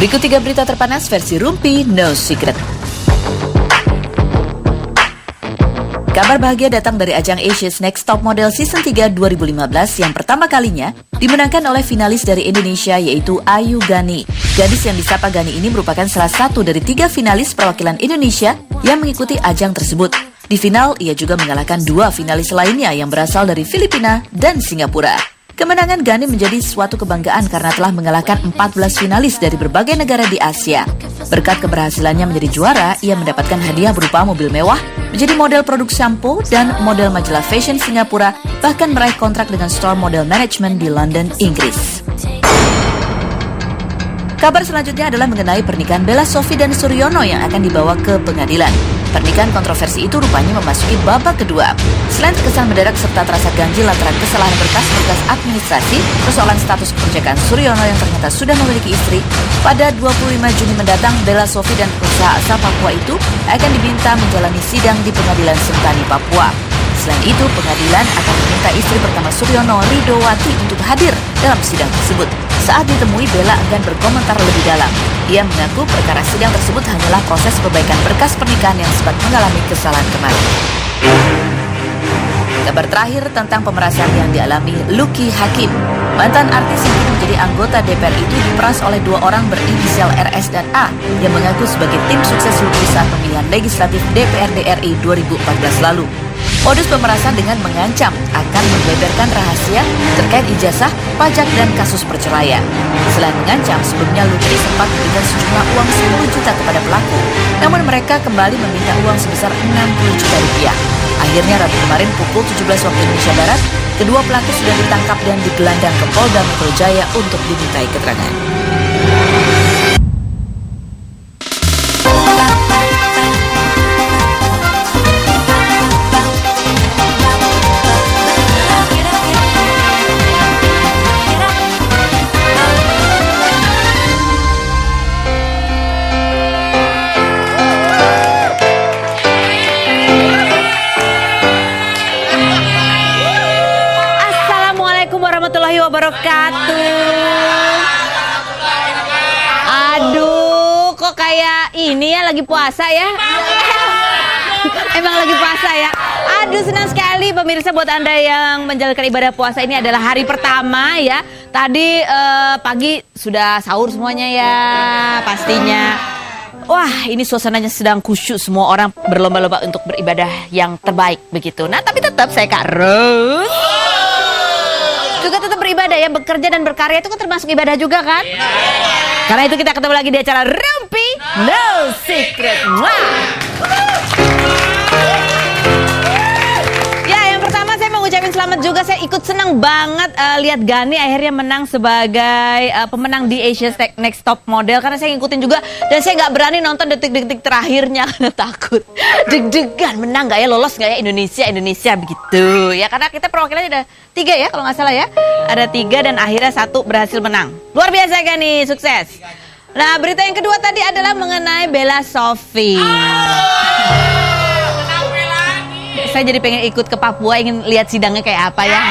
Berikut 3 berita terpanas versi Rumpi No Secret. Kabar bahagia datang dari ajang Asia's Next Top Model Season 3 2015 yang pertama kalinya dimenangkan oleh finalis dari Indonesia yaitu Ayu Gani. Gadis yang disapa Gani ini merupakan salah satu dari 3 finalis perwakilan Indonesia yang mengikuti ajang tersebut. Di final, ia juga mengalahkan 2 finalis lainnya yang berasal dari Filipina dan Singapura. Kemenangan Gani menjadi suatu kebanggaan karena telah mengalahkan 14 finalis dari berbagai negara di Asia. Berkat keberhasilannya menjadi juara, ia mendapatkan hadiah berupa mobil mewah, menjadi model produk shampoo dan model majalah fashion Singapura, bahkan meraih kontrak dengan store model management di London, Inggris. Kabar selanjutnya adalah mengenai pernikahan Bella Sophie dan Suryono yang akan dibawa ke pengadilan. Pernikahan kontroversi itu rupanya memasuki babak kedua. Selain terkesan mendadak serta terasa ganjil lantaran kesalahan berkas-berkas administrasi, persoalan status keperjakaan Suryono yang ternyata sudah memiliki istri, pada 25 Juni mendatang Bella Sophie dan pengusaha asal Papua itu akan diminta menjalani sidang di Pengadilan Sentani, Papua. Selain itu, pengadilan akan meminta istri pertama Suryono, Ridowati, untuk hadir dalam sidang tersebut. Saat ditemui, Bella enggan berkomentar lebih dalam. Ia mengaku perkara sidang tersebut hanyalah proses perbaikan berkas pernikahan yang sempat mengalami kesalahan kemarin. Kabar terakhir tentang pemerasan yang dialami Lucky Hakim. Mantan artis yang kini menjadi anggota DPR itu diperas oleh 2 orang berinisial RS dan A yang mengaku sebagai tim sukses Lucky saat pemilihan legislatif DPRD RI 2014 lalu. Modus pemerasan dengan mengancam akan membeberkan rahasia terkait ijazah, pajak, dan kasus perceraian. Selain mengancam, sebelumnya Lucky sempat memberikan sejumlah uang 10 juta kepada pelaku. Namun mereka kembali meminta uang sebesar 60 juta rupiah. Akhirnya Rabu kemarin pukul 17 waktu Indonesia Barat, kedua pelaku sudah ditangkap dan digelandang ke Polda Metro Jaya untuk dimintai keterangan. Warahmatullahi wabarakatuh. Aduh, kok kayak ini ya lagi puasa ya? Emang lagi puasa ya? Aduh, senang sekali pemirsa buat Anda yang menjalankan ibadah puasa. Ini adalah hari pertama ya. Tadi pagi sudah sahur semuanya ya, pastinya. Wah, ini suasananya sedang khusyuk, semua orang berlomba-lomba untuk beribadah yang terbaik begitu. Nah, tapi tetap saya Kak Ros juga tetap beribadah ya, bekerja dan berkarya itu kan termasuk ibadah juga kan? Karena itu kita ketemu lagi di acara Rumpi No Secret. Wah. Ya, yang pertama saya mau ngucapin selamat juga. Saya ikut senang banget lihat Gani akhirnya menang sebagai pemenang di Asia's Next Top Model. Karena saya ngikutin juga dan saya nggak berani nonton detik-detik terakhirnya karena takut deg-degan menang nggak ya, lolos nggak ya Indonesia begitu ya. Karena kita perwakilannya ada 3 ya kalau nggak salah ya, ada 3 dan akhirnya 1 berhasil menang. Luar biasa Gani, sukses. Nah, berita yang kedua tadi adalah mengenai Bella Sophie. Saya jadi pengen ikut ke Papua, ingin lihat sidangnya kayak apa ya.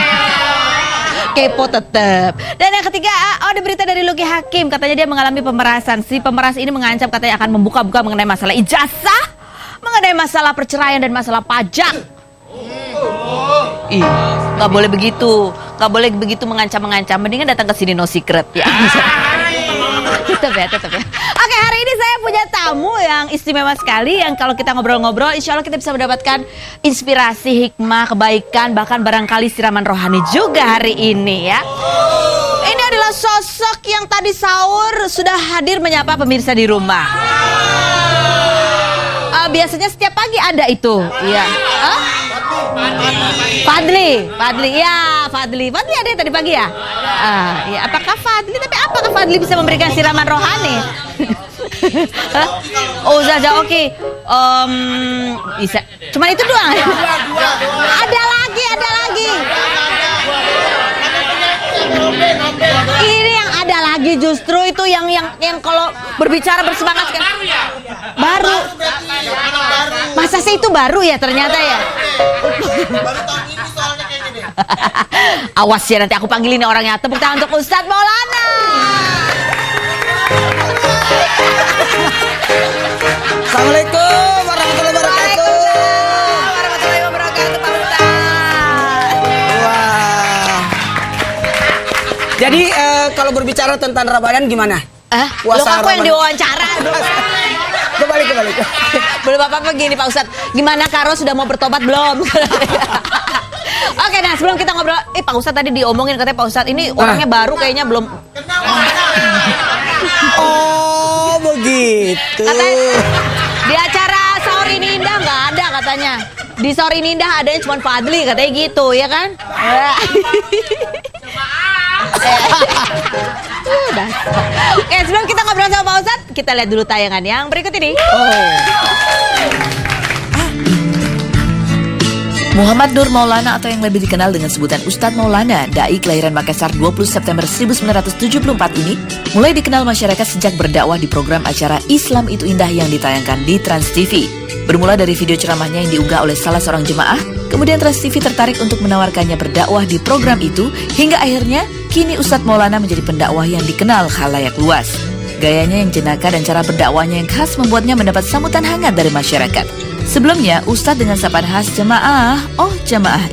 Kepo tetep. Dan yang ketiga, ada berita dari Lucky Hakim. Katanya dia mengalami pemerasan. Si pemeras ini mengancam katanya akan membuka-buka mengenai masalah ijazah, mengenai masalah perceraian dan masalah pajak. Ih, nggak boleh begitu mengancam-mengancam. Mendingan datang ke sini No Secret ya. Tetap ya. Oke, hari ini saya punya tamu yang istimewa sekali, yang kalau kita ngobrol-ngobrol insya Allah kita bisa mendapatkan inspirasi, hikmah, kebaikan, bahkan barangkali siraman rohani juga hari ini ya. Ini adalah sosok yang tadi sahur sudah hadir menyapa pemirsa di rumah. Biasanya setiap pagi ada itu, iya. Fadli ada tadi pagi ya? Ya, apakah Fadli bisa memberikan siraman rohani? Oh, Zaza, oke. Bisa. Cuman itu doang. Ada lagi. Ini yang ada lagi justru itu yang kalau berbicara bersemangat kan. Baru. Masa sih itu baru ya ternyata ya? Baru tahun ini soalnya kayak gini. Awas ya, nanti aku panggilin orangnya. Tepuk tangan untuk Ustadz Maulana. Assalamualaikum warahmatullahi wabarakatuh. Warahmatullahi wabarakatuh, Pak Ustaz. Wah. Jadi kalau berbicara tentang Ramadan gimana? Loh, aku yang Ramadan. diwawancara. Kembali. Belum apa-apa gini Pak Ustadz. Gimana Karo sudah mau bertobat belum? Oke, nah sebelum kita ngobrol, Pak Ustadz tadi diomongin katanya Pak Ustadz ini orangnya baru kayaknya belum. Oh begitu. Katanya di acara Sahur Ini Indah nggak ada katanya. Di Sahur Ini Indah adanya cuma Fadli katanya gitu, ya kan? Udah. Oke, sebelum kita ngobrol sama Pak Ustadz, kita lihat dulu tayangan yang berikut ini. Muhammad Nur Maulana atau yang lebih dikenal dengan sebutan Ustadz Maulana, dai kelahiran Makassar 20 September 1974 ini mulai dikenal masyarakat sejak berdakwah di program acara Islam Itu Indah yang ditayangkan di Trans TV. Bermula dari video ceramahnya yang diunggah oleh salah seorang jemaah, kemudian Trans TV tertarik untuk menawarkannya berdakwah di program itu, hingga akhirnya kini Ustadz Maulana menjadi pendakwah yang dikenal khalayak luas. Gayanya yang jenaka dan cara berdakwahnya yang khas membuatnya mendapat sambutan hangat dari masyarakat. Sebelumnya, Ustadz dengan sapaan khas jamaah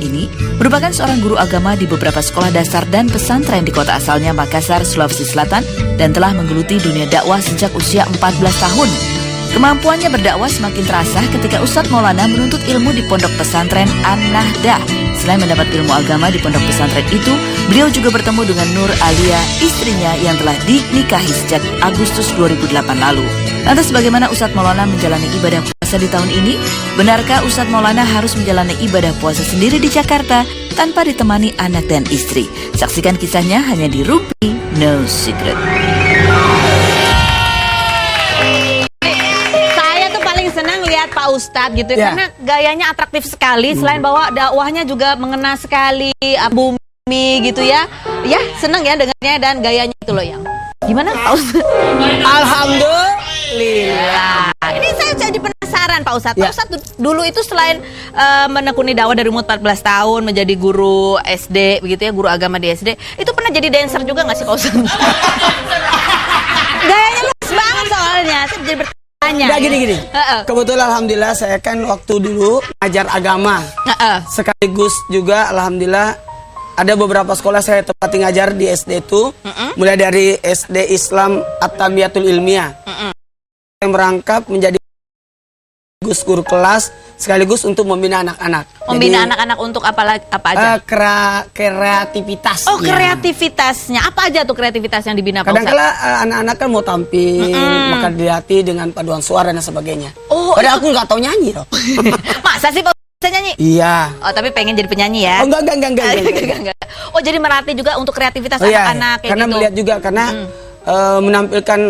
ini merupakan seorang guru agama di beberapa sekolah dasar dan pesantren di kota asalnya Makassar, Sulawesi Selatan, dan telah menggeluti dunia dakwah sejak usia 14 tahun. Kemampuannya berdakwah semakin terasa ketika Ustadz Maulana menuntut ilmu di pondok pesantren An-Nahdah. Selain mendapat ilmu agama di pondok pesantren itu, beliau juga bertemu dengan Nur Alia, istrinya yang telah dinikahi sejak Agustus 2008 lalu. Lantas bagaimana Ustadz Maulana menjalani ibadah puasa di tahun ini? Benarkah Ustadz Maulana harus menjalani ibadah puasa sendiri di Jakarta tanpa ditemani anak dan istri? Saksikan kisahnya hanya di Rumpi No Secret. Saya tuh paling senang lihat Pak Ustadz gitu Ya. karena gayanya atraktif sekali. Selain bahwa dakwahnya juga mengena sekali bumi gitu ya. Ya senang ya dengarnya dan gayanya itu loh yang. Gimana Pak Ustadz? Alhamdulillah. Ini saya jadi penasaran Pak Ustadz. Ya. Pak Ustadz dulu itu selain menekuni dakwah dari umur 14 tahun, menjadi guru SD begitu ya, guru agama di SD, itu pernah jadi dancer juga nggak sih Pak Ustadz? Gayanya luas banget soalnya. Saya jadi bertanya. Udah gini. Heeh. Kebetulan alhamdulillah saya kan waktu dulu ngajar agama. Sekaligus juga alhamdulillah ada beberapa sekolah saya tempati ngajar di SD itu. Mulai dari SD Islam At-Tarbiyatul Ilmiah. Saya merangkap menjadi guru kelas sekaligus untuk membina anak-anak. Membina anak-anak untuk apa aja? Kreativitas. Oh, kreativitasnya. Apa aja tuh kreativitas yang dibina Pak Ustadz? Kadang-kala anak-anak kan mau tampil, maka dilatih dengan paduan suara dan sebagainya. Oh, padahal aku nggak tahu nyanyi loh. Masa sih Pak Ustadz bisa nyanyi? Iya. Oh, tapi pengen jadi penyanyi ya? Oh, enggak. Enggak. Oh, jadi melatih juga untuk kreativitas Oh, iya. anak-anak kayak Karena gitu. melihat juga karena menampilkan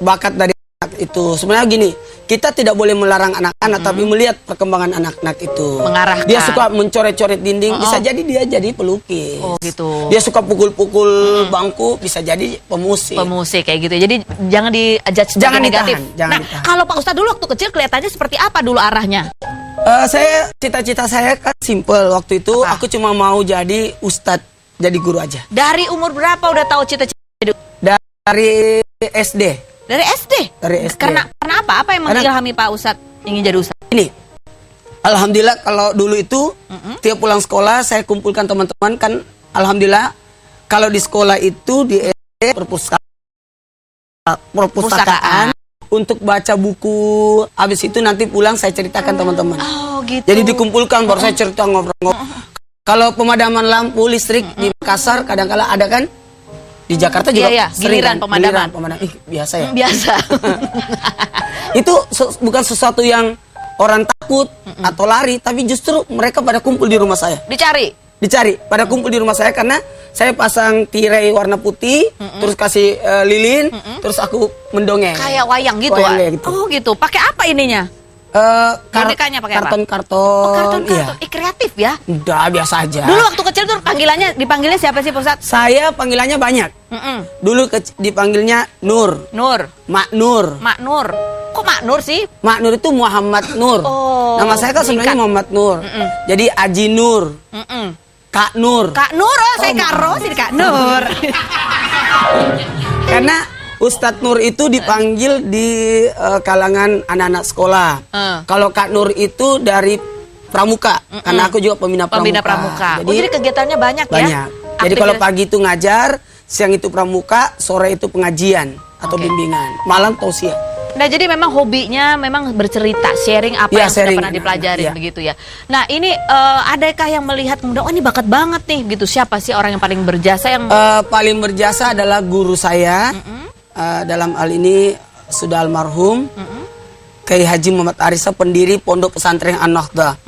bakat dari anak itu. Sebenarnya gini, kita tidak boleh melarang anak-anak tapi melihat perkembangan anak-anak itu. Mengarahkan. Dia suka mencoret-coret dinding, bisa jadi dia jadi pelukis. Oh, gitu. Dia suka pukul-pukul bangku, bisa jadi pemusik. Pemusik kayak gitu. Jadi jangan dijudge sebagai Jangan negatif. ditahan, jangan Nah, ditahan. kalau Pak Ustadz dulu waktu kecil kelihatannya seperti apa dulu arahnya? Saya cita-cita saya kan simple waktu itu. Apa? Aku cuma mau jadi ustadz, jadi guru aja. Dari umur berapa udah tahu cita-cita? Dari SD. Dari SD? Dari SD. Karena apa? Apa yang Karena- mengilhami Pak Ustadz ingin jadi ustadz? Ini, alhamdulillah kalau dulu itu tiap pulang sekolah saya kumpulkan teman-teman kan, alhamdulillah kalau di sekolah itu di SD perpustakaan untuk baca buku. Habis itu nanti pulang saya ceritakan teman-teman. Oh, gitu. Jadi dikumpulkan baru saya cerita ngobrol-ngobrol. Kalau pemadaman lampu listrik di Makassar kadang-kala ada kan? Di Jakarta juga Iya, sering giliran kan? pemadaman. Giliran. Ih, biasa ya. Biasa. Itu bukan sesuatu yang orang takut atau lari, tapi justru mereka pada kumpul di rumah saya. Dicari, pada kumpul di rumah saya karena saya pasang tirai warna putih, terus kasih lilin, terus aku mendongeng. Kayak wayang gitu. Wayang ah? kayak gitu. Oh, gitu. Pakai apa ininya? Bonekanya pakai apa? Karton-karton. Oh, karton-karton. Iya. Kreatif ya. Udah biasa aja. Dulu waktu kecil tuh dipanggilnya siapa sih Pak Ustadz? Saya panggilannya banyak. Dulu dipanggilnya Nur, Nur. Mak Nur. Mak Nur. Kok Mak Nur sih? Mak Nur itu Muhammad Nur. Oh, Nama saya kan sebenarnya singkat. Muhammad Nur. Jadi Aji Nur, Kak Nur. Kak Nur, saya Kak Ros, jadi Kak Nur. Karena Ustadz Nur itu dipanggil di kalangan anak-anak sekolah. Kalau Kak Nur itu dari pramuka, karena aku juga pembina pramuka. Jadi kegiatannya banyak ya? Banyak. Jadi kalau pagi itu ngajar, siang itu pramuka, sore itu pengajian atau bimbingan, malam tausiah. Nah jadi memang hobinya memang bercerita, sharing apa yang sudah pernah dipelajari begitu ya. Nah ini adakah yang melihat kemudian, oh ini bakat banget nih gitu. Siapa sih orang yang paling berjasa yang paling berjasa adalah guru saya. Dalam hal ini sudah almarhum Kiai Haji Muhammad Arisa, pendiri Pondok Pesantren An-Nahdha.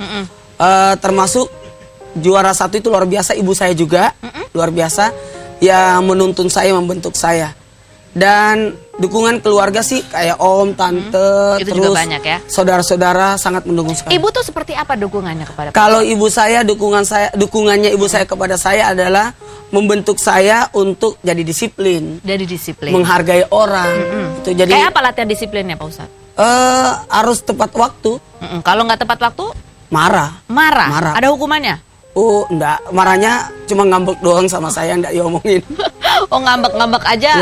Termasuk juara 1 itu luar biasa, ibu saya juga luar biasa yang menuntun saya, membentuk saya. Dan dukungan keluarga sih kayak om, tante, itu terus juga banyak ya. Saudara-saudara sangat mendukung sekali. Ibu tuh seperti apa dukungannya kepada Kalau ibu saya, dukungannya ibu saya kepada saya adalah membentuk saya untuk jadi disiplin. Jadi disiplin. Menghargai orang. Itu jadi kayak apa latihan disiplinnya Pak Ustadz? Harus tepat waktu. Kalau nggak tepat waktu? Marah. Marah. Ada hukumannya? Oh, enggak. Marahnya cuma ngambek doang sama saya, enggak diomongin. Oh, ngambek-ngambek aja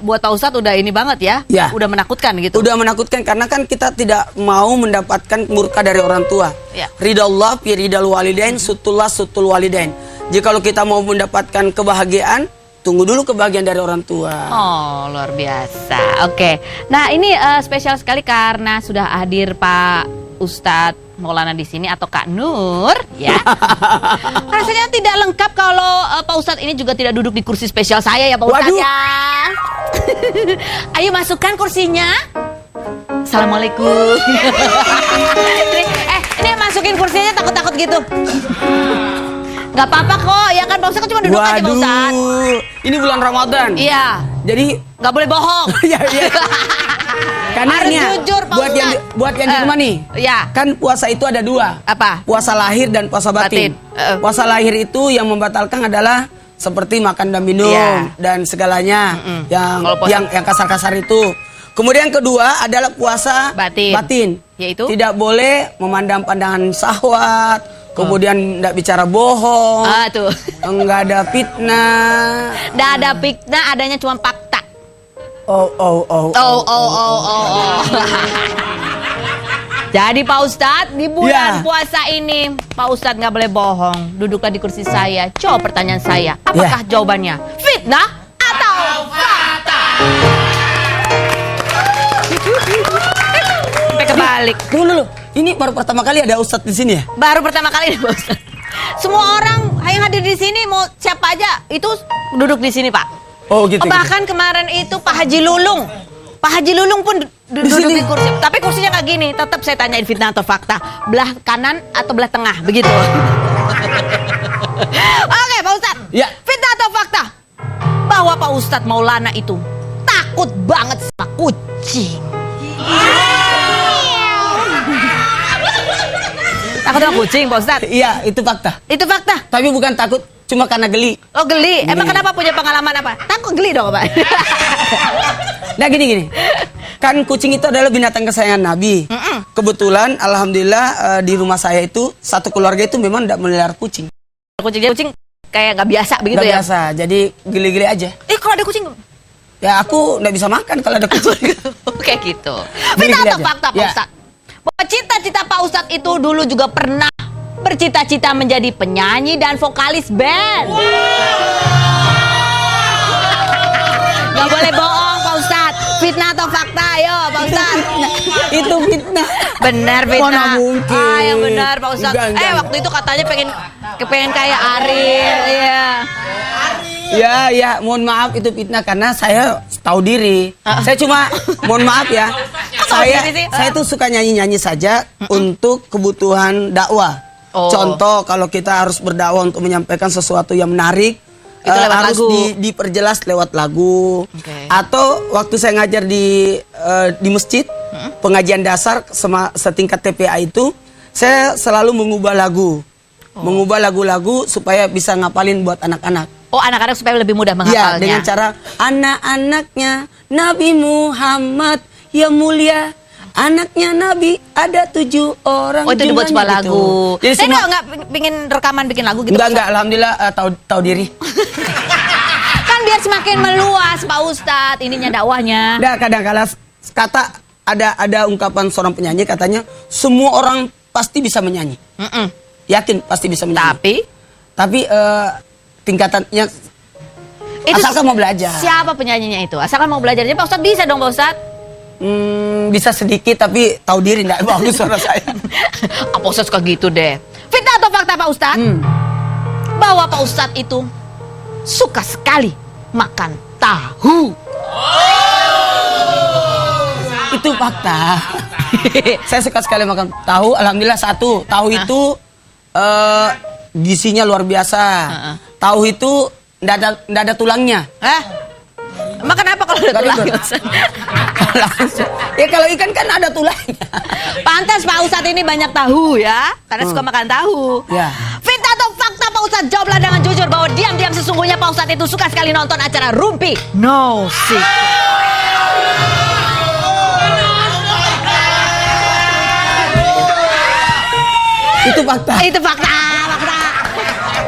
buat Pak Ustadz udah ini banget ya? Ya. Udah menakutkan gitu? Udah menakutkan karena kan kita tidak mau mendapatkan murka dari orang tua. Ya. Ridha Allah fi ridal walidain, sutullah sutul walidain. Jika kalau kita mau mendapatkan kebahagiaan, tunggu dulu kebahagiaan dari orang tua. Oh, luar biasa. Oke. Nah, ini spesial sekali karena sudah hadir Pak Ustadz Maulana di sini atau Kak Nur, ya. Rasanya tidak lengkap kalau Pak Ustadz ini juga tidak duduk di kursi spesial saya ya Pak Ustadz ya. Ayo masukkan kursinya. Assalamualaikum. Ini masukin kursinya takut-takut gitu. Gak apa-apa kok, ya kan Pak Ustadz kan cuma duduk aja Pak Ustadz. Ini bulan Ramadan. Iya. Jadi gak boleh bohong. Iya. Karena harus ini jujur Pak buat yang di rumah nih. Iya. Kan puasa itu ada 2. Apa? Puasa lahir dan puasa batin. Puasa lahir itu yang membatalkan adalah seperti makan dan minum dan segalanya yang kasar-kasar itu. Kemudian kedua adalah puasa batin. Yaitu tidak boleh memandang pandangan syahwat. Kemudian tidak bicara bohong. Tuh. Enggak ada fitnah. Enggak ada fitnah, adanya cuma fakta. Oh. Jadi Pak Ustadz di bulan puasa ini Pak Ustadz nggak boleh bohong. Duduklah di kursi saya. Coba pertanyaan saya, apakah jawabannya fitnah atau fakta? Sampai kebalik. Tunggu dulu. Ini baru pertama kali ada Ustadz di sini ya? Baru pertama kali Pak Ustadz. Semua orang yang hadir di sini mau siapa aja itu duduk di sini Pak. Oh gitu. Bahkan kemarin itu Pak Haji Lulung. Pak Haji Lulung pun duduk di kursi. Tapi kursinya nggak gini. Tetap saya tanyain fitnah atau fakta. Belah kanan atau belah tengah. Begitu. Oke Pak Ustadz. Ya. Fitnah atau fakta? Bahwa Pak Ustadz Maulana itu takut banget sama kucing. Takut sama kucing Pak Ustadz? Iya, itu fakta. Itu fakta? Tapi bukan takut, cuma karena geli. Oh geli? Emang kenapa, punya pengalaman apa? Takut geli dong Pak? Nah gini. Kan kucing itu adalah binatang kesayangan Nabi. Kebetulan alhamdulillah di rumah saya itu satu keluarga itu memang tidak melihara kucing. Kucing kayak nggak biasa begitu nggak ya? Biasa, jadi geli-geli aja. Kalau ada kucing? Ya aku nggak bisa makan kalau ada kucing. Kayak gitu. Fitnah atau fakta Pak Ustadz? Bahwa cita-cita Pak Ustadz itu dulu juga pernah bercita-cita menjadi penyanyi dan vokalis band. Gak boleh bohong Pak Ustadz. Fitnah atau fakta? Ayo Pak Ustadz. Itu fitnah. Benar fitnah. Mana mungkin. Yang benar Pak Ustadz. Enggak. Waktu itu katanya pengen kayak Ariel. Iya. Ya, mohon maaf itu fitnah karena saya tahu diri. Saya cuma mohon maaf ya. Saya tuh suka nyanyi-nyanyi saja untuk kebutuhan dakwah. Contoh kalau kita harus berdakwah untuk menyampaikan sesuatu yang menarik, harus diperjelas lewat lagu. Atau waktu saya ngajar di masjid, pengajian dasar setingkat TPA itu, saya selalu mengubah lagu. Mengubah lagu-lagu supaya bisa ngapalin buat anak-anak. Oh, anak-anak supaya lebih mudah menghafalnya. Ya, dengan cara anak-anaknya Nabi Muhammad yang mulia. Anaknya Nabi ada 7 orang. Oh, itu dibuat sebuah lagu. Jadi saya nggak pingin rekaman bikin lagu gitu. Enggak, alhamdulillah tahu diri. Kan biar semakin meluas Pak Ustadz ininya dakwahnya. Nah, kadang-kala kata ada ungkapan seorang penyanyi katanya semua orang pasti bisa menyanyi. Yakin pasti bisa menyanyi. Tapi tingkatannya itu asalkan mau belajar. Siapa penyanyinya itu? Asalkan mau belajar aja Pak Ustadz bisa dong Pak Ustadz. Bisa sedikit tapi tahu diri enggak bagus suara saya. Pak Ustadz suka gitu deh. Fitnah atau fakta Pak Ustadz? Bahwa Pak Ustadz itu suka sekali makan tahu. Itu fakta. Saya suka sekali makan tahu. Alhamdulillah satu. Tahu itu gizinya luar biasa. Tahu itu ndak ada tulangnya. Emang kenapa kalau ada tulangnya? Ya kalau ikan kan ada tulangnya. Pantas Pak Ustadz ini banyak tahu ya, karena suka makan tahu. Ya. Fitnah atau fakta Pak Ustadz? Jawablah dengan jujur bahwa diam-diam sesungguhnya Pak Ustadz itu suka sekali nonton acara Rumpi No Secret. Itu fakta. Itu fakta.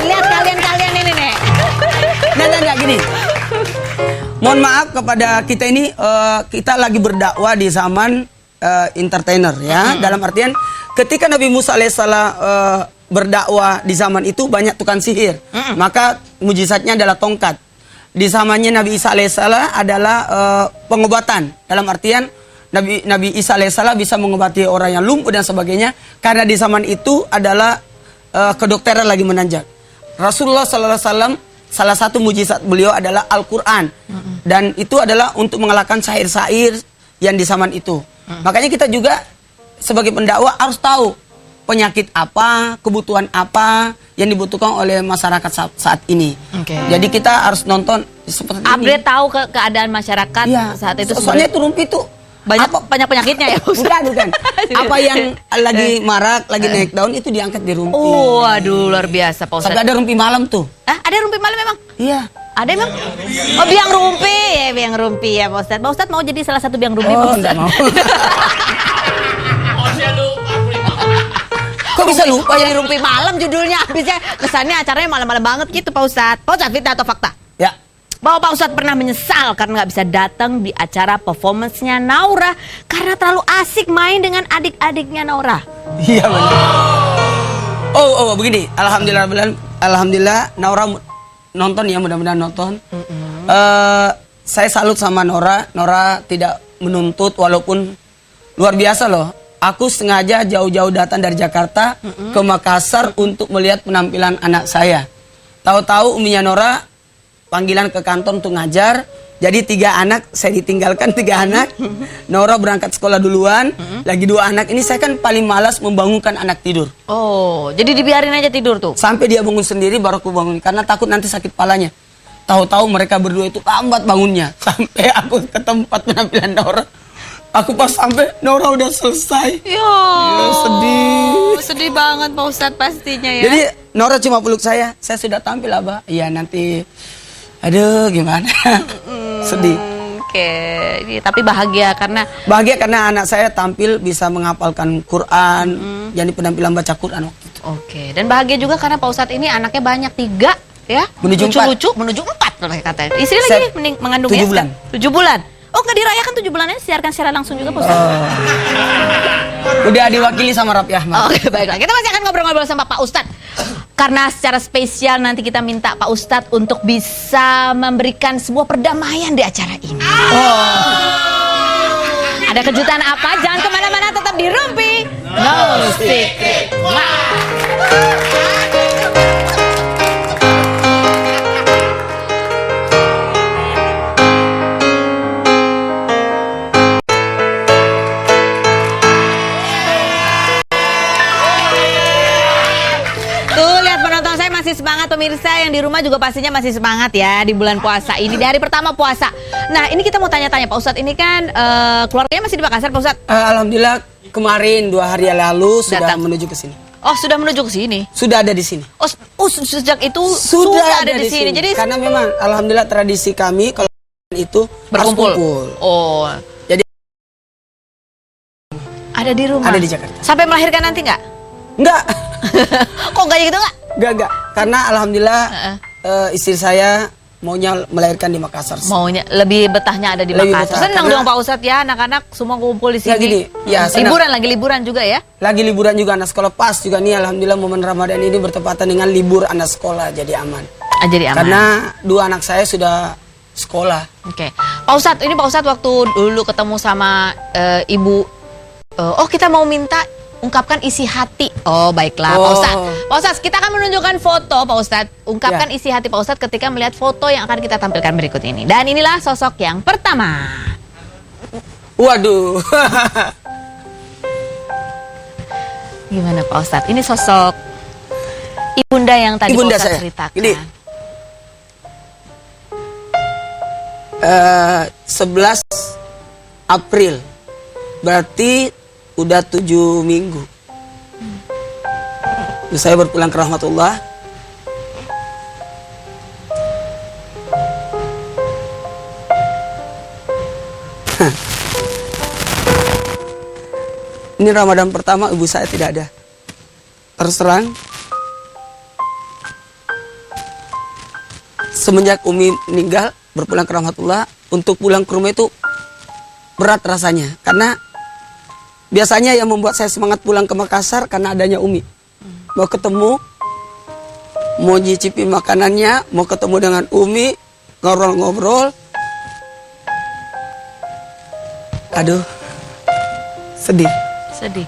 Lihat kalian ini nih. Nah, gini. Mohon maaf kepada kita ini, kita lagi berdakwah di zaman entertainer ya. Dalam artian ketika Nabi Musa alaihissalam berdakwah di zaman itu banyak tukang sihir. Maka mujizatnya adalah tongkat. Di zamannya Nabi Isa alaihissalam adalah pengobatan. Dalam artian Nabi Isa alaihissalam bisa mengobati orang yang lumpuh dan sebagainya. Karena di zaman itu adalah kedokteran lagi menanjak. Rasulullah sallallahu alaihi wasallam salah satu mujizat beliau adalah Al-Quran. Dan itu adalah untuk mengalahkan syair-syair yang di zaman itu. Makanya kita juga sebagai pendakwah harus tahu penyakit apa, kebutuhan apa yang dibutuhkan oleh masyarakat saat ini. Jadi kita harus nonton seperti Update ini. Tahu keadaan masyarakat saat itu. Soalnya itu Rumpi itu banyak penyakitnya ya. Bukan. Apa yang lagi marak, lagi naik daun itu diangkat di Rumpi. Oh, aduh luar biasa Pak Ustadz. Sampai ada Rumpi malam tuh. Ada Rumpi malam memang? Iya. Ada emang? Oh, biang rumpi ya Pak Ustadz. Pak Ustadz mau jadi salah satu biang rumpi Pak Ustadz? Enggak mau. Kok bisa lupa jadi rumpi malam judulnya? Habisnya kesannya acaranya malam-malam banget gitu Pak Ustadz. Pak Ustadz, fitnah atau fakta? Ya. Bahwa Pak Ustadz pernah menyesal karena nggak bisa datang di acara performance-nya Naura karena terlalu asik main dengan adik-adiknya Naura. Iya benar. Oh begini. Alhamdulillah Naura nonton ya, mudah-mudahan nonton. Saya salut sama Nora. Nora tidak menuntut walaupun luar biasa loh. Aku sengaja jauh-jauh datang dari Jakarta ke Makassar untuk melihat penampilan anak saya. Tahu-tahu uminya Nora panggilan ke kantor untuk ngajar. Jadi 3 anak, saya ditinggalkan 3 anak. Nora berangkat sekolah duluan. Lagi 2 anak ini saya kan paling malas membangunkan anak tidur. Oh, jadi dibiarin aja tidur tuh? Sampai dia bangun sendiri baru aku bangun. Karena takut nanti sakit palanya. Tahu-tahu mereka berdua itu lambat bangunnya. Sampai aku ke tempat penampilan Nora. Aku pas sampai Nora udah selesai. Ya, sedih. Sedih banget Pak Ustadz pastinya ya. Jadi Nora cuma peluk saya sudah tampil Abah. Iya nanti, aduh gimana. Sedih. Oke, tapi bahagia karena anak saya tampil bisa menghafalkan Quran. Jadi penampilan baca Quran waktu itu. Oke, dan bahagia juga karena Pak Ustadz ini anaknya banyak 3 ya. Menuju 4. Menuju 4 katanya. Istri lagi mengandung 7 bulan. 7 bulan. Oh, nggak dirayakan 7 bulannya, siarkan secara langsung juga Pak Ustadz. Udah diwakili sama Raffi Ahmad. Oke, baiklah. Kita masih akan ngobrol-ngobrol sama Pak Ustadz. Karena secara spesial nanti kita minta Pak Ustadz untuk bisa memberikan sebuah perdamaian di acara ini. Ada kejutan apa? Jangan kemana-mana, tetap di Rumpi No Secret. Masih semangat pemirsa yang di rumah juga pastinya masih semangat ya di bulan puasa ini, di hari pertama puasa. Nah ini kita mau tanya-tanya Pak Ustadz, ini kan keluarganya masih di Makassar Pak Ustadz? Alhamdulillah kemarin 2 hari yang lalu sudah menuju ke sini. Oh sudah menuju ke sini? Sudah ada di sini. Oh sejak itu sudah ada di sini. Jadi karena memang alhamdulillah tradisi kami kalau itu berkumpul. Oh. Jadi ada di rumah. Ada di Jakarta. Sampai melahirkan nanti nggak? Enggak. Kok nggak gitu nggak? Enggak. Karena alhamdulillah istri saya maunya melahirkan di Makassar. Maunya lebih betahnya ada di Lebih Makassar. betah, Senang karena- dong Pak Ustadz ya, anak-anak semua kumpul di sini. Ya, gini, ya, senang. lagi liburan juga ya. Lagi liburan juga anak sekolah, pas juga nih alhamdulillah momen Ramadan ini bertepatan dengan libur anak sekolah, jadi aman. Jadi aman. Karena 2 anak saya sudah sekolah. Oke. Pak Ustadz, ini Pak Ustadz waktu dulu ketemu sama Ibu, oh kita mau minta ungkapkan isi hati. Oh baiklah Pak Oh. Ustadz. Pak Ustadz, kita akan menunjukkan foto Pak Ustadz. Ungkapkan Ya. isi hati Pak Ustadz ketika melihat foto yang akan kita tampilkan berikut ini. Dan inilah sosok yang pertama. Waduh. Gimana Pak Ustadz? Ini sosok ibunda yang tadi Ibunda Pak Ustadz saya. ceritakan. Ini 11 April. Berarti udah 7 minggu. Saya berpulang ke rahmatullah. Ini Ramadan pertama ibu saya tidak ada. Terus terang, semenjak Umi meninggal, berpulang ke rahmatullah, untuk pulang ke rumah itu berat rasanya. Karena biasanya yang membuat saya semangat pulang ke Makassar karena adanya Umi. Mau ketemu, mau nyicipi makanannya, mau ketemu dengan Umi, ngobrol-ngobrol. Aduh, sedih. Sedih.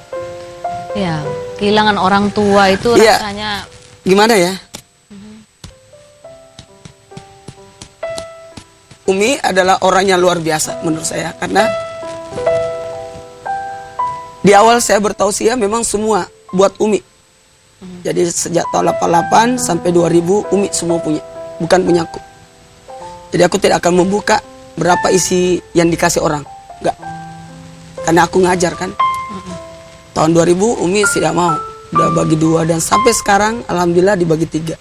Ya, kehilangan orang tua itu Iya. rasanya Gimana ya? Umi adalah orang yang luar biasa menurut saya. Karena di awal saya bertausiah memang semua buat Umi. Jadi sejak tahun 88 sampai 2000 Umi semua punya, bukan punya aku. Jadi aku tidak akan membuka berapa isi yang dikasih orang, enggak. Karena aku ngajar kan. Tahun 2000 Umi tidak mau, udah bagi 2 dan sampai sekarang alhamdulillah dibagi 3.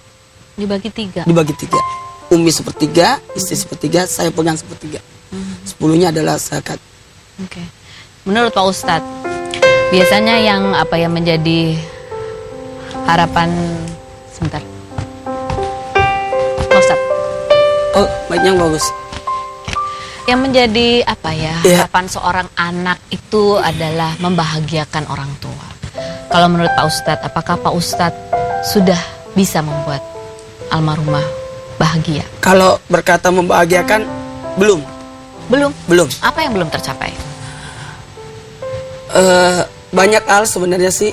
dibagi 3. Dibagi 3. Umi sepertiga, istri sepertiga, saya pegang sepertiga. 10-nya adalah zakat. Oke. Menurut Pak Ustadz, biasanya yang apa yang menjadi harapan sebentar. Pak Ustadz, Oh, baiknya bagus. yang menjadi apa ya Iya. harapan seorang anak itu adalah membahagiakan orang tua. Kalau menurut Pak Ustadz, apakah Pak Ustadz sudah bisa membuat almarhumah bahagia? Kalau berkata membahagiakan, belum. Belum. Apa yang belum tercapai? Banyak hal sebenarnya sih.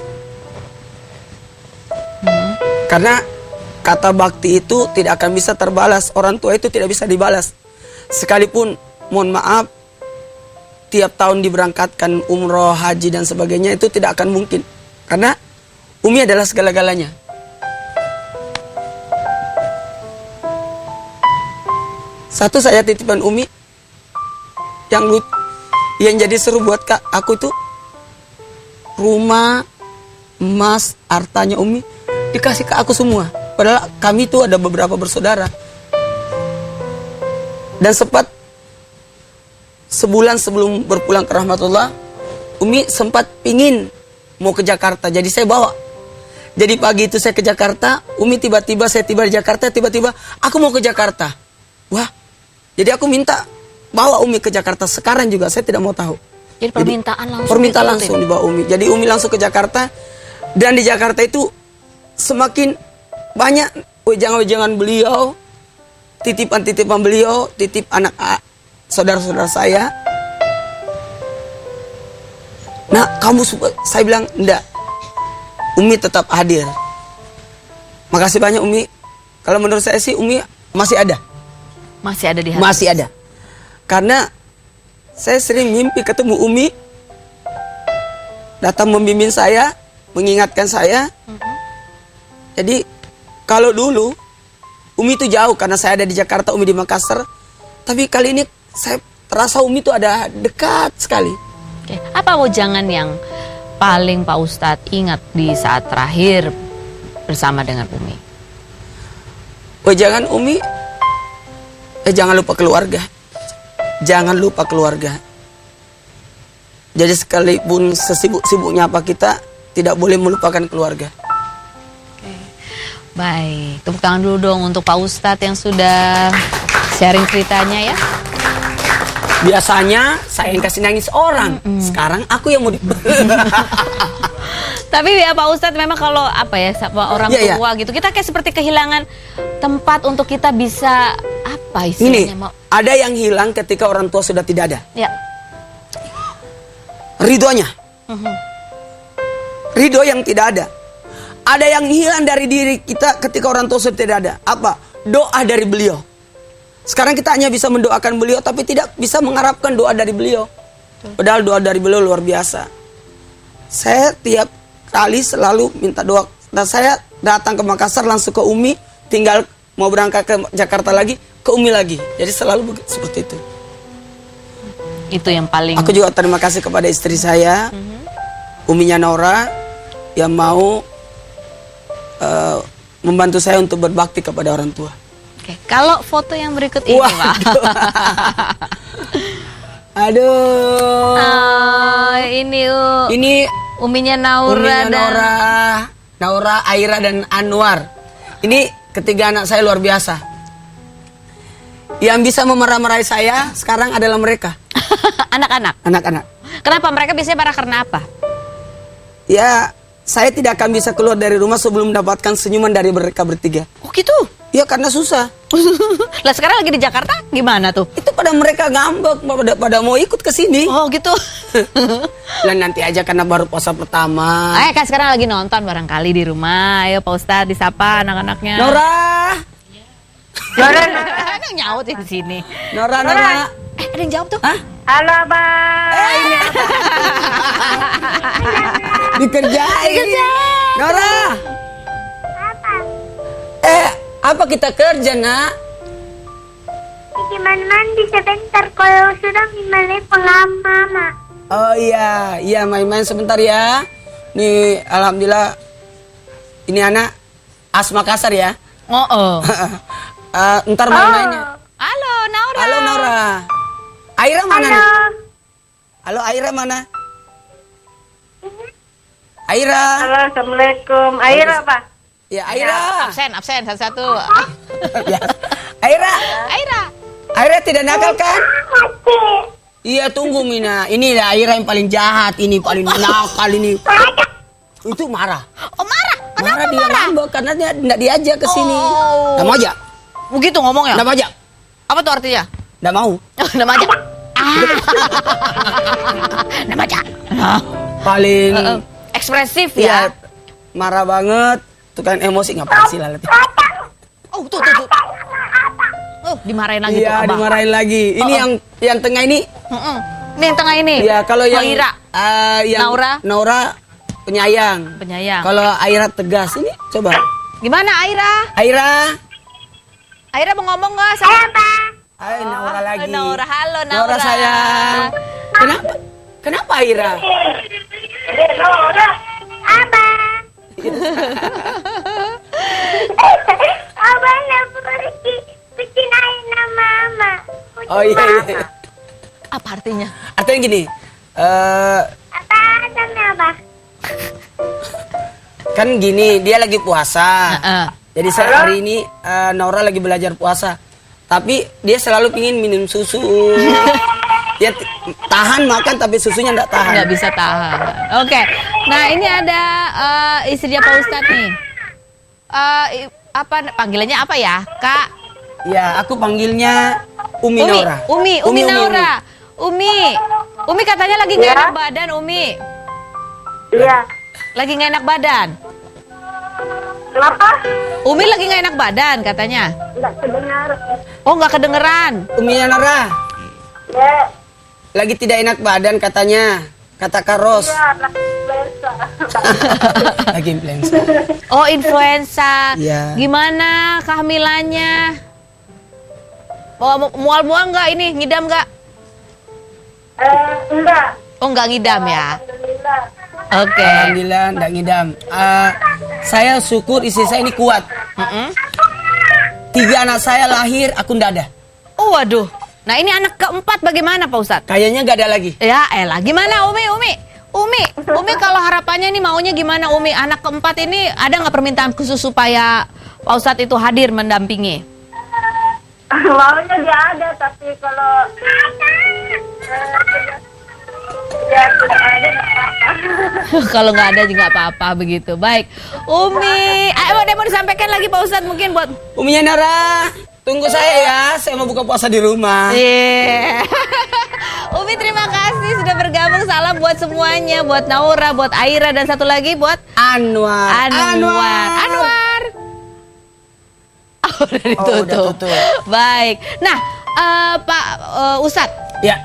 Karena kata bakti itu tidak akan bisa terbalas. Orang tua itu tidak bisa dibalas. Sekalipun, mohon maaf, tiap tahun diberangkatkan umroh, haji dan sebagainya itu tidak akan mungkin. Karena Umi adalah segala-galanya. Satu saya titipan Umi yang jadi seru buat aku itu rumah, emas, hartanya Umi dikasih ke aku semua. Padahal kami itu ada beberapa bersaudara. Dan sempat sebulan sebelum berpulang ke rahmatullah, Umi sempat pingin mau ke Jakarta. Jadi saya bawa. Jadi pagi itu saya ke Jakarta, Umi tiba-tiba saya tiba di Jakarta, tiba-tiba aku mau ke Jakarta. Wah, jadi aku minta bawa Umi ke Jakarta sekarang juga, saya tidak mau tahu. Jadi permintaan langsung. Permintaan diturutin. langsung dibawa Umi. Jadi Umi langsung ke Jakarta. Dan di Jakarta itu semakin banyak wejangan-wejangan beliau, titipan-titipan beliau, titip anak saudara-saudara saya. Nah, saya bilang enggak. Umi tetap hadir. Makasih banyak Umi. Kalau menurut saya sih Umi masih ada. Masih ada di hati. Masih ada. Karena saya sering mimpi ketemu Umi. Datang membimbing saya, mengingatkan saya. Jadi kalau dulu Umi itu jauh karena saya ada di Jakarta, Umi di Makassar. Tapi kali ini saya terasa Umi itu ada dekat sekali. Oke. Apa wejangan yang paling Pak Ustadz ingat di saat terakhir bersama dengan Umi? Jangan Umi, jangan lupa keluarga. Jangan lupa keluarga. Jadi sekalipun sesibuk-sibuknya apa kita, tidak boleh melupakan keluarga. Baik, tepuk tangan dulu dong untuk Pak Ustadz yang sudah sharing ceritanya ya. Biasanya saya yang kasih nangis orang, sekarang aku yang mau Tapi ya Pak Ustadz, memang kalau apa ya, sama orang tua gitu, kita kayak seperti kehilangan tempat untuk kita bisa apa istilahnya. Ini ada yang hilang ketika orang tua sudah tidak ada. Ya. Ridhonya. Ridho yang tidak ada. Ada yang hilang dari diri kita ketika orang tua sudah tidak ada. Apa? Doa dari beliau. Sekarang kita hanya bisa mendoakan beliau, tapi tidak bisa mengharapkan doa dari beliau. Padahal doa dari beliau luar biasa. Saya tiap kali selalu minta doa. Dan saya datang ke Makassar langsung ke Umi, tinggal mau berangkat ke Jakarta lagi, ke Umi lagi. Jadi selalu seperti itu. Itu yang paling. Aku juga terima kasih kepada istri saya, Uminya Nora, yang mau membantu saya untuk berbakti kepada orang tua. Oke, kalau foto yang berikut ini, Pak. Aduh. Ini Uminya Naura dan Naura, Aira dan Anwar. Ini ketiga anak saya luar biasa. Yang bisa memarah-marahi saya sekarang adalah mereka. Anak-anak. Anak-anak. Kenapa mereka biasanya marah karena apa? Ya, saya tidak akan bisa keluar dari rumah sebelum mendapatkan senyuman dari mereka bertiga. Oh gitu? Ya karena susah. Lah sekarang lagi di Jakarta gimana tuh? Itu pada mereka ngambek, pada mau ikut ke sini. Oh gitu. Lah nanti aja karena baru puasa pertama. Kan sekarang lagi nonton barangkali di rumah. Ayo Pak Ustadz disapa anak-anaknya. Nora. Nora nyaut di sini. Nora. Ada yang jawab tuh. Hah? Halo Abang. Ini apa? Dikerjain. Nora. Apa kita kerja, Nak? Gimana mandi sebentar, kalau sudah gimana lama, Mak. Oh iya, main-main sebentar ya. Nih, alhamdulillah. Ini anak Asma Makassar ya. Ntar main-mainnya. Halo Naura. Halo Naura. Aira mana? Halo. Halo Aira mana? Aira. Halo, Assalamualaikum. Aira apa? Ya Aira. Absen satu-satu. Ya. Aira. Aira tidak nakal kan? Iya tunggu Mina. Ini Aira yang paling jahat, ini paling nakal ini. Itu marah. Oh marah? Marah dia ngambek karena dia tidak diajak ke sini. Nggak mau aja. Begitu ngomongnya? Nggak mau aja. Apa tuh artinya? Nggak mau. Nggak mau aja. Nggak mau aja. Paling ekspresif ya. ya. Marah banget. Tuh kan emosi ngapain sih lalat. Oh tuh. Oh dimarahin lagi tuh Iya Abang. dimarahin lagi. Ini yang tengah ini. Ini yang tengah ini. Ya kalau yang Aira. yang Naura penyayang. Kalau Aira tegas. Ini coba. Gimana Aira? Aira mau ngomong nggak sama? Hai Naura lagi. Naura, halo Naura. Naura sayang. Kenapa Aira? Abang. Abang nak pergi pecinain nama Mama. Oh iya. Apa artinya? Artinya gini. Apa artinya Abang? Kan gini, dia lagi puasa. Jadi hari ini Naura lagi belajar puasa. Tapi dia selalu pingin minum susu. Dia tahan makan tapi susunya enggak tahan. Nggak bisa tahan. Oke. Nah ini ada istrinya Pak Ustadz nih. Apa panggilannya apa ya, Kak? Ya, aku panggilnya Umi Naura. Umi Naura. Umi katanya lagi nggak enak badan, Umi. Iya. Lagi nggak enak badan. Kenapa? Umi lagi nggak enak badan katanya. Enggak kedengar. Oh nggak kedengeran. Umi Naura. Ya. Lagi tidak enak badan katanya. Kata Karos. Ya, Lagi influenza. Oh influenza. Iya. Gimana kehamilannya? Mual-mual nggak ini? Ngidam nggak? enggak. Oh nggak ngidam ya? Alhamdulillah. Oke. Alhamdulillah enggak ngidam. Saya syukur istri saya ini kuat. 3 anak saya lahir, aku enggak ada. Oh waduh. Nah ini anak keempat bagaimana Pak Ustadz? Kayaknya enggak ada lagi. Ya elah, gimana Umi kalau harapannya ini maunya gimana Umi? Anak keempat ini ada nggak permintaan khusus supaya Pak Ustadz itu hadir mendampingi? Maunya dia ada, tapi kalau ya tidak ada nggak apa-apa. Kalau nggak ada juga nggak apa-apa begitu. Baik, Umi, ada mau disampaikan lagi Pak Ustadz mungkin buat Uminya Nara, tunggu saya ya. Saya mau buka puasa di rumah. Iya. Umi terima kasih sudah bergabung. Salam buat semuanya, buat Naura, buat Aira dan satu lagi buat Anwar. Anwar. Oh, udah ditutup. Baik. Nah, Pak Ustadz. Ya.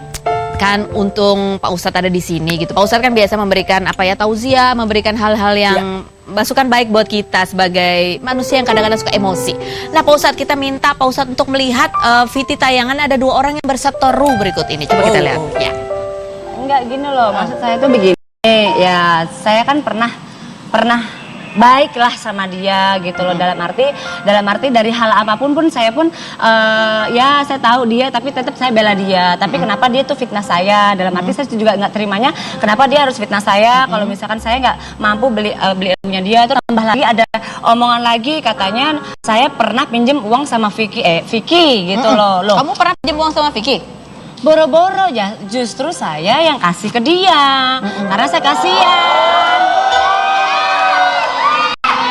Kan untung Pak Ustadz ada di sini gitu. Pak Ustadz kan biasa memberikan tausiah, memberikan hal-hal yang masukan baik buat kita sebagai manusia yang kadang-kadang suka emosi. Nah Pak Ustadz, kita minta Pak Ustadz untuk melihat VT tayangan ada 2 orang yang berseteru berikut ini. Coba kita lihat. Ya. Enggak gini loh, maksud saya tuh begini. Ya, saya kan pernah baiklah sama dia gitu loh, dalam arti dari hal apapun pun saya pun ya saya tahu dia tapi tetap saya bela dia. Tapi kenapa dia tuh fitnah saya, dalam arti saya juga nggak terimanya kenapa dia harus fitnah saya kalau misalkan saya nggak mampu beli ilmunya dia. Itu tambah lagi ada omongan lagi katanya saya pernah pinjem uang sama Vicky gitu loh. Kamu pernah pinjam uang sama Vicky? Boro-boro ya, justru saya yang kasih ke dia karena saya kasihan.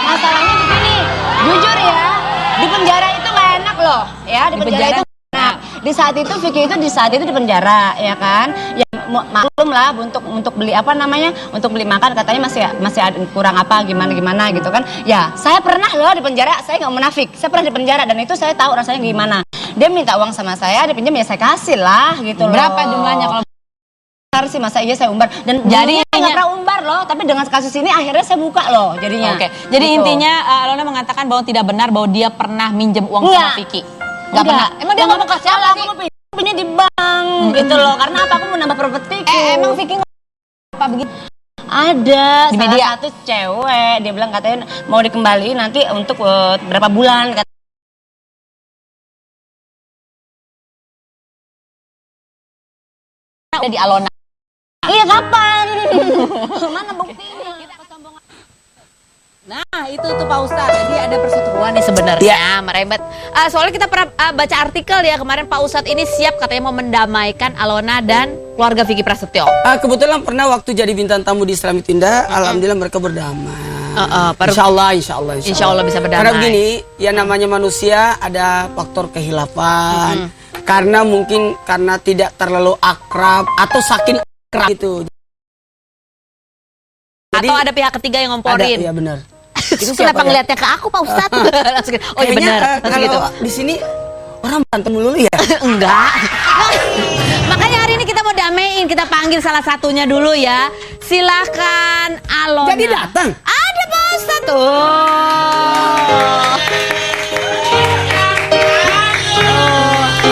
Masalahnya begini, jujur ya, di penjara itu nggak enak loh, ya di penjara itu enak. Di saat itu Vicky itu di penjara, ya kan? Ya maklum lah untuk beli untuk beli makan katanya masih ada kurang gimana gitu kan? Ya saya pernah loh di penjara, saya nggak menafik, saya pernah di penjara dan itu saya tahu rasanya gimana. Dia minta uang sama saya, dia pinjam ya saya kasih lah gitu loh. Berapa jumlahnya kalau sih masa iya saya umbar dan jadi nggak pernah umbar loh, tapi dengan kasus ini akhirnya saya buka loh jadinya. Oke. Jadi gitu. Intinya Alona mengatakan bahwa tidak benar bahwa dia pernah minjem uang sama Vicky. Nggak pernah. Emang dia ngomong ke siapa? Aku mau pinjam di bank gitu loh. Karena apa, aku mau nambah propertiku. Emang Vicky apa begitu? Ada di salah media. Satu cewek dia bilang katanya mau dikembaliin nanti untuk berapa bulan. Ada di Alona. Iya kapan? Mana buktinya? Nah itu tuh Pak Ustadz, jadi ada perseteruan nih sebenarnya merembet. Soalnya kita pernah baca artikel ya kemarin Pak Ustadz ini siap katanya mau mendamaikan Alona dan keluarga Vicky Prasetyo. Kebetulan pernah waktu jadi bintang tamu di Islam Indah, alhamdulillah mereka berdamai. Insya Allah bisa berdamai. Karena begini, ya namanya manusia ada faktor kehilafan. Karena tidak terlalu akrab atau saking akrab gitu. Jadi, atau ada pihak ketiga yang ngomporin. Iya benar. Itu kenapa ngeliatnya ke aku Pak Ustadz? Oh iya benar. Kalau gitu. di sini orang berantem mulu ya? Enggak. Makanya hari ini kita mau damein, kita panggil salah satunya dulu ya. Silakan Alona. Jadi datang. Ada Pak Ustadz tuh.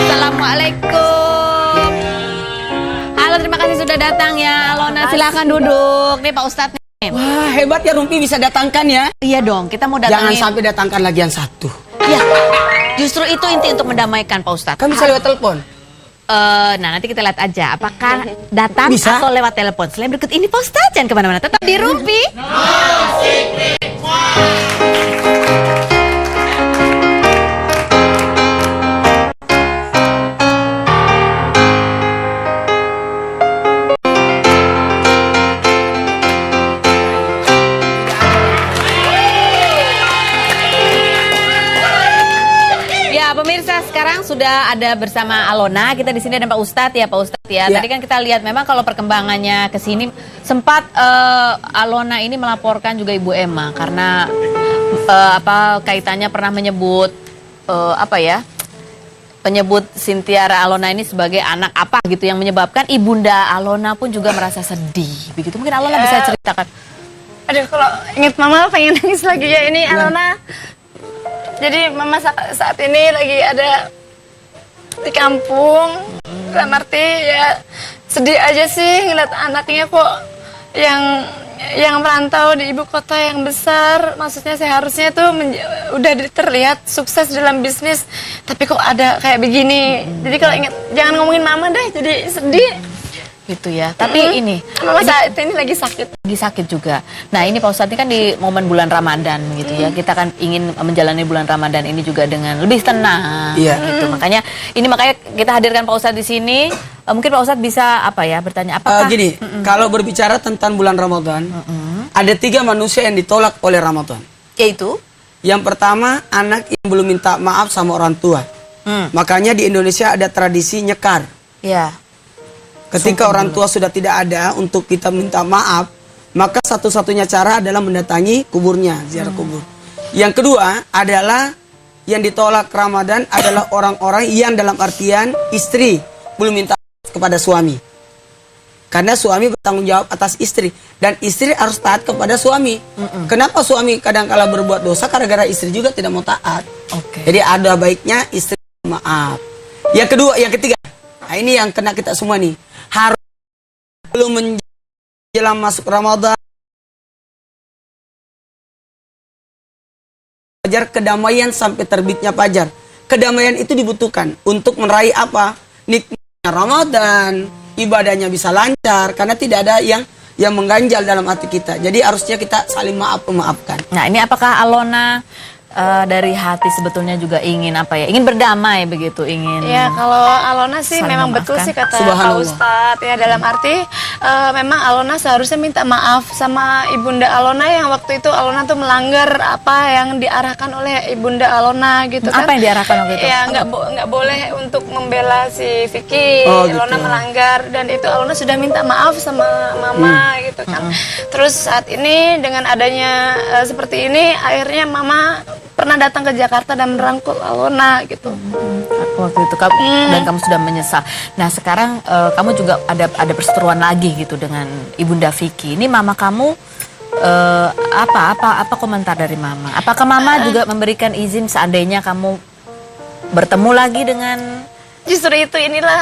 Assalamualaikum. Halo, terima kasih sudah datang ya Alona. Silakan duduk. Nih Pak Ustadz nih. Wah, hebat ya Rumpi bisa datangkan ya. Iya dong, kita mau datangin. Jangan sampai datangkan lagi yang satu. Iya. Justru itu inti untuk mendamaikan Pak Ustadz. Kan bisa lewat telepon. Nah nanti kita lihat aja apakah datang bisa atau lewat telepon. Selain berikut ini Pak Ustadz, jangan kemana-mana, tetap di Rumpi. Pemirsa, sekarang sudah ada bersama Alona. Kita di sini ada Pak Ustadz ya, Pak Ustadz ya. Tadi kan kita lihat memang kalau perkembangannya ke sini sempat Alona ini melaporkan juga Ibu Emma karena kaitannya pernah menyebut penyebut Sintiara Alona ini sebagai anak apa gitu yang menyebabkan ibunda Alona pun juga merasa sedih. Begitu mungkin Alona bisa ceritakan. Aduh, kalau inget Mama pengen nangis lagi ya ini Alona. Jadi Mama saat ini lagi ada di kampung, dalam arti ya sedih aja sih ngeliat anaknya kok yang merantau di ibu kota yang besar. Maksudnya seharusnya tuh udah terlihat sukses dalam bisnis, tapi kok ada kayak begini. Jadi kalau inget, jangan ngomongin Mama deh, jadi sedih. Gitu ya. Tapi ini Mama saat ini lagi sakit. lagi sakit juga. Nah ini Pak Ustadz ini kan di momen bulan Ramadan gitu ya. Kita kan ingin menjalani bulan Ramadan ini juga dengan lebih tenang. Iya. Gitu. Makanya kita hadirkan Pak Ustadz di sini. Mungkin Pak Ustadz bisa bertanya apakah Gini, kalau berbicara tentang bulan Ramadan, ada 3 manusia yang ditolak oleh Ramadan. yaitu Yang pertama, anak yang belum minta maaf sama orang tua. Makanya di Indonesia ada tradisi nyekar. ya Ketika orang tua sudah tidak ada untuk kita minta maaf, maka satu-satunya cara adalah mendatangi kuburnya, ziarah kubur. Yang kedua adalah yang ditolak Ramadan adalah orang-orang yang dalam artian istri belum minta maaf kepada suami. Karena suami bertanggung jawab atas istri dan istri harus taat kepada suami. Kenapa suami kadang-kala berbuat dosa? Karena gara istri juga tidak mau taat. Oke. Jadi ada baiknya istri maaf. Yang kedua, yang ketiga, nah ini yang kena kita semua nih. Harus belum menjelang masuk Ramadan fajar, kedamaian sampai terbitnya fajar. Kedamaian itu dibutuhkan untuk meraih apa? Nikmatnya Ramadan, ibadahnya bisa lancar karena tidak ada yang mengganjal dalam hati kita. Jadi harusnya kita saling memaafkan. Nah ini apakah Alona dari hati sebetulnya juga ingin ingin berdamai begitu, ingin Ya kalau Alona sih saling memang betul memaafkan. sih kata Pak Subhanallah. Ustadz ya, dalam arti memang Alona seharusnya minta maaf sama ibunda Alona yang waktu itu Alona tuh melanggar apa yang diarahkan oleh ibunda Alona gitu kan. Apa yang diarahkan waktu itu? Ya nggak boleh untuk membela si Vicky. Oh, gitu. Alona melanggar dan itu Alona sudah minta maaf sama mama gitu kan. Terus saat ini dengan adanya seperti ini akhirnya mama pernah datang ke Jakarta dan merangkul Alona gitu. Waktu itu dan kamu sudah menyesal. Nah sekarang kamu juga ada perseteruan lagi gitu dengan ibunda Vicky. Ini mama kamu apa komentar dari mama? Apakah mama juga memberikan izin seandainya kamu bertemu lagi dengan Justru itu inilah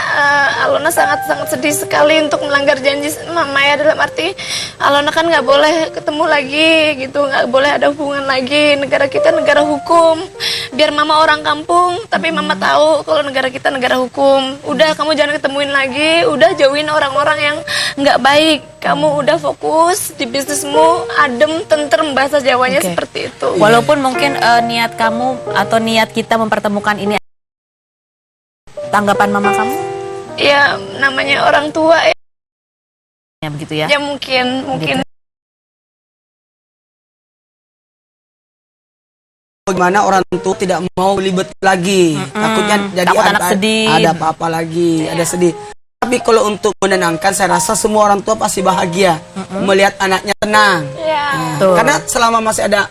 Alona sangat sedih sekali untuk melanggar janji mama ya, dalam arti Alona kan nggak boleh ketemu lagi gitu, nggak boleh ada hubungan lagi. Negara kita negara hukum, biar mama orang kampung tapi mama tahu kalau negara kita negara hukum. Udah kamu jangan ketemuin lagi, udah jauhin orang-orang yang nggak baik. Kamu udah fokus di bisnismu, adem, tentrem, bahasa Jawanya Oke. seperti itu. walaupun mungkin niat kamu atau niat kita mempertemukan ini, tanggapan mama kamu Ya namanya orang tua ya, ya begitu ya? ya mungkin Bagaimana orang tua tidak mau libet lagi, takutnya jadi Takut anak sedih. ada apa-apa lagi, ada sedih. Tapi kalau untuk menenangkan, saya rasa semua orang tua pasti bahagia melihat anaknya tenang. ya. Tuh. Karena selama masih ada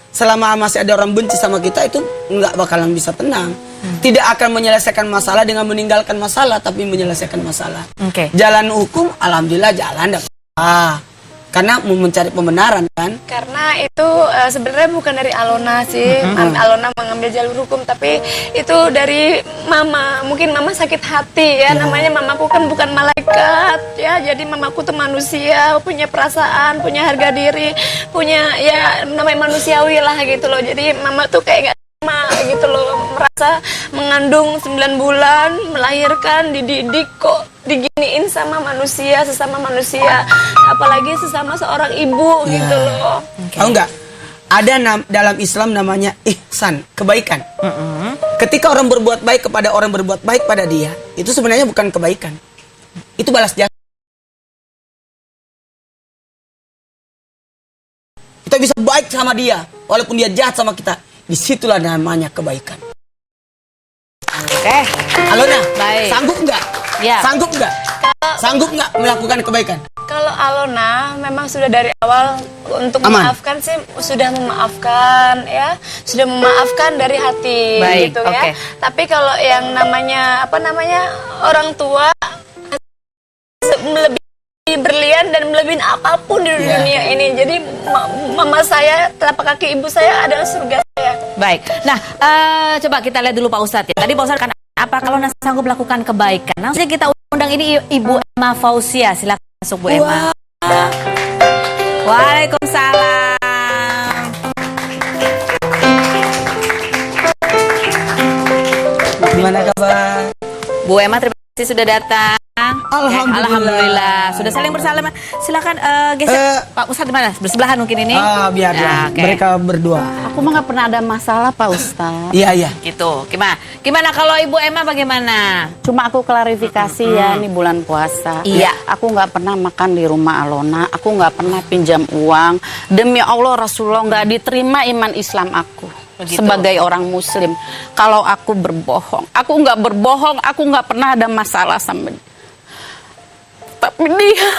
selama masih ada orang benci sama kita itu nggak bakalan bisa tenang. Tidak akan menyelesaikan masalah dengan meninggalkan masalah, tapi menyelesaikan masalah. Oke. Jalan hukum, alhamdulillah jalan, enggak apa. Karena mau mencari pembenaran kan. Karena itu sebenarnya bukan dari Alona sih, Alona mengambil jalur hukum, tapi itu dari mama. Mungkin mama sakit hati ya, namanya mamaku kan bukan malaikat ya, jadi mamaku tuh manusia, punya perasaan, punya harga diri, punya ya namanya manusiawi lah gitu loh. Jadi mama tuh kayak gak sama gitu loh, merasa mengandung 9 bulan, melahirkan, dididik kok diginiin sama manusia, sesama manusia, apalagi sesama seorang ibu gitu loh. Tahu nggak? Ada dalam Islam namanya ihsan, kebaikan. Ketika orang berbuat baik kepada orang berbuat baik pada dia, itu sebenarnya bukan kebaikan. Itu balas jasa. Kita bisa baik sama dia, walaupun dia jahat sama kita. Disitulah namanya kebaikan. Oke. Alona, Baik. sanggup nggak? Ya. Sanggup nggak? Sanggup nggak melakukan kebaikan? Kalau Alona memang sudah dari awal untuk Aman. memaafkan sih sudah memaafkan ya, sudah memaafkan dari hati Baik, gitu ya. oke. Tapi kalau yang namanya orang tua lebih berlian dan melebihin apapun di dunia ini. Jadi mama saya, telapak kaki ibu saya adalah surga saya. Baik. Nah, coba kita lihat dulu Pak Ustadz ya. Tadi Pak Ustadz kan apa kalau Alona sanggup melakukan kebaikan. Langsung kita undang ini Ibu Emma Fauzia. Silakan masuk Bu Emma. Waalaikumsalam. Gimana kabar? Bu Emma, terima sudah datang. Alhamdulillah. Sudah saling bersalaman. Silakan geser. Pak Ustadz di mana? Bersebelahan mungkin ini. Biar oke. mereka berdua. Aku mah nggak pernah ada masalah Pak Ustadz. Iya. Gitu. Gimana kalau Ibu Emma bagaimana? Cuma aku klarifikasi ya, ini bulan puasa. Iya. Aku nggak pernah makan di rumah Alona. Aku nggak pernah pinjam uang. Demi Allah Rasulullah nggak diterima iman Islam aku. Begitu. Sebagai orang Muslim, kalau aku berbohong, aku nggak berbohong. Aku nggak pernah ada masalah sama dia. Tapi dia,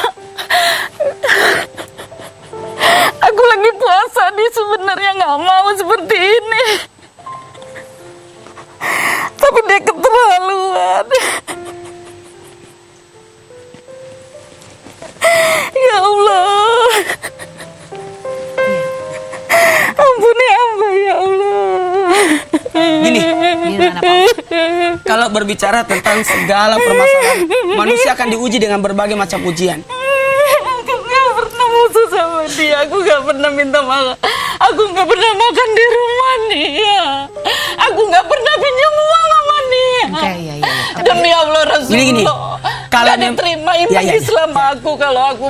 aku lagi puasa, dia sebenarnya nggak mau seperti ini. Tapi dia keterlaluan. Ya Allah. Ampuni hamba ya Allah. Gini, Gimana Pak? kalau berbicara tentang segala permasalahan, manusia akan diuji dengan berbagai macam ujian. Aku gak pernah musuh sama dia. Aku gak pernah minta maaf. Aku gak pernah makan di rumah dia. Aku gak pernah pinjam uang sama dia. Oke, iya. Demi Allah Rasulullah. Gini, kalau gak diterima iman Ya. Islam aku kalau aku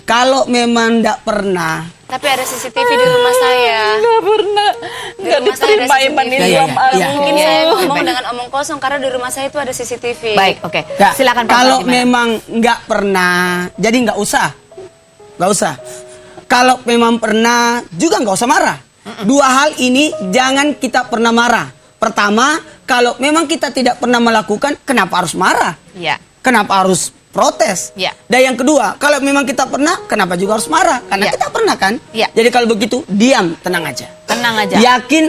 Kalau memang tidak pernah. Tapi ada CCTV di rumah saya. Gak pernah. Di Gak rumah saya ada diterima iman CCTV. Islam Iya. aku. Mungkin saya ngomong dengan omong kosong karena di rumah saya itu ada CCTV. Baik, oke. Ya, Silakan Pak. kalau Ustadz, gimana? memang nggak pernah, jadi nggak usah. Kalau memang pernah, juga nggak usah marah. Dua hal ini jangan kita pernah marah. Pertama, kalau memang kita tidak pernah melakukan, kenapa harus marah? Iya. Kenapa harus protes? Ya. Dan yang kedua, kalau memang kita pernah, kenapa juga harus marah? Karena Ya. kita pernah kan? Ya. Jadi kalau begitu, diam, tenang aja. Tenang aja. Yakin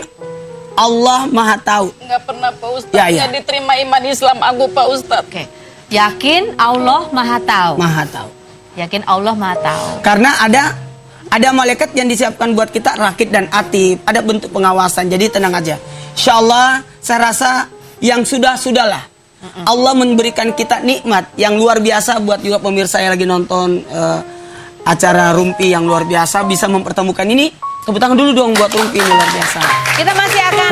Allah Maha Tahu. Gak pernah Pak Ustadz. Ya, ya. Gak diterima iman Islam aku Pak Ustadz. Oke. Yakin Allah Maha Tahu. Maha Tahu. Yakin Allah Maha Tahu. Karena ada malaikat yang disiapkan buat kita, rakit dan atib, ada bentuk pengawasan. Jadi tenang aja. Insya Allah saya rasa yang sudahlah. Allah memberikan kita nikmat yang luar biasa buat juga pemirsa yang lagi nonton acara Rumpi yang luar biasa bisa mempertemukan ini. Tepuk tangan dulu dong buat Rumpi ini luar biasa. Kita masih akan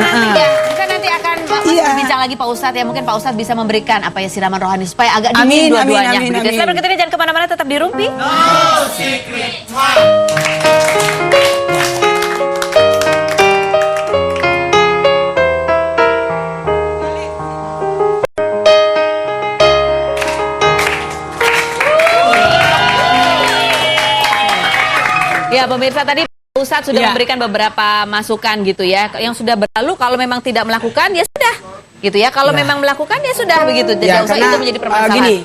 nanti akan Iya. bincang lagi Pak Ustadz ya. Mungkin Pak Ustadz bisa memberikan apa ya siraman rohani supaya agak Amin, dingin dua-duanya. amin, Begitu. amin. Selamat berikutnya jangan kemana-mana, tetap di Rumpi. Ya pemirsa, tadi Pak Ustadz sudah Ya. memberikan beberapa masukan gitu ya. Yang sudah berlalu kalau memang tidak melakukan ya sudah gitu ya. Kalau Ya. memang melakukan ya sudah begitu. Jadi Ya, usah karena, itu menjadi permasalahan. gini,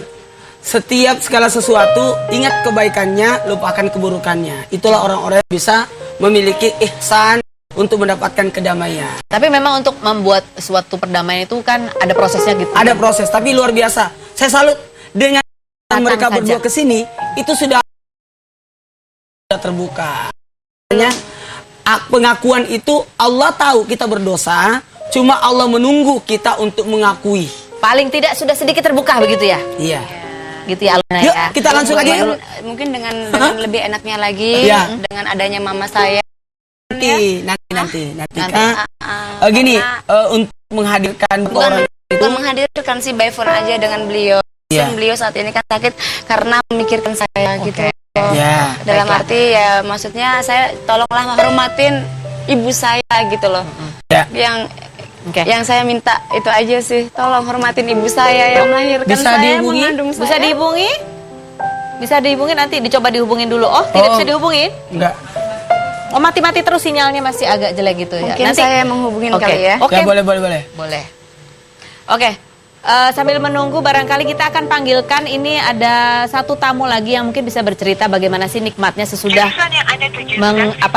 setiap segala sesuatu ingat kebaikannya, lupakan keburukannya. Itulah orang-orang yang bisa memiliki ihsan untuk mendapatkan kedamaian. Tapi memang untuk membuat suatu perdamaian itu kan ada prosesnya gitu. Ada proses, tapi luar biasa. Saya salut dengan Datang mereka saja. berdua ke sini, itu sudah terbuka. Makanya, pengakuan itu Allah tahu kita berdosa, cuma Allah menunggu kita untuk mengakui. Paling tidak sudah sedikit terbuka begitu ya. Iya. Gitu ya Alona Yuk, ya. kita langsung aja yuk. Mungkin dengan lebih enaknya lagi Ya. dengan adanya mama saya. Nanti. Nanti. Gini, untuk menghadirkan orang itu, Bukan menghadirkan sih by phone aja dengan beliau. Iya. Beliau saat ini kan sakit karena memikirkan saya gitu. ya. Dalam arti ya maksudnya saya tolonglah hormatin ibu saya gitu loh. Ya. Yang saya minta itu aja sih, tolong hormatin ibu saya yang melahirkan Bisa saya, dihubungi? mengandung Bisa saya. dihubungi? Bisa dihubungi nanti dicoba dihubungin dulu. Oh, tidak Oh. bisa dihubungin? Enggak. Oh, mati-mati terus sinyalnya masih agak jelek gitu ya. Mungkin saya menghubungin Oke. kali ya. Oke. Ya, boleh. Boleh. Oke. Sambil menunggu barangkali kita akan panggilkan ini ada satu tamu lagi yang mungkin bisa bercerita bagaimana sih nikmatnya sesudah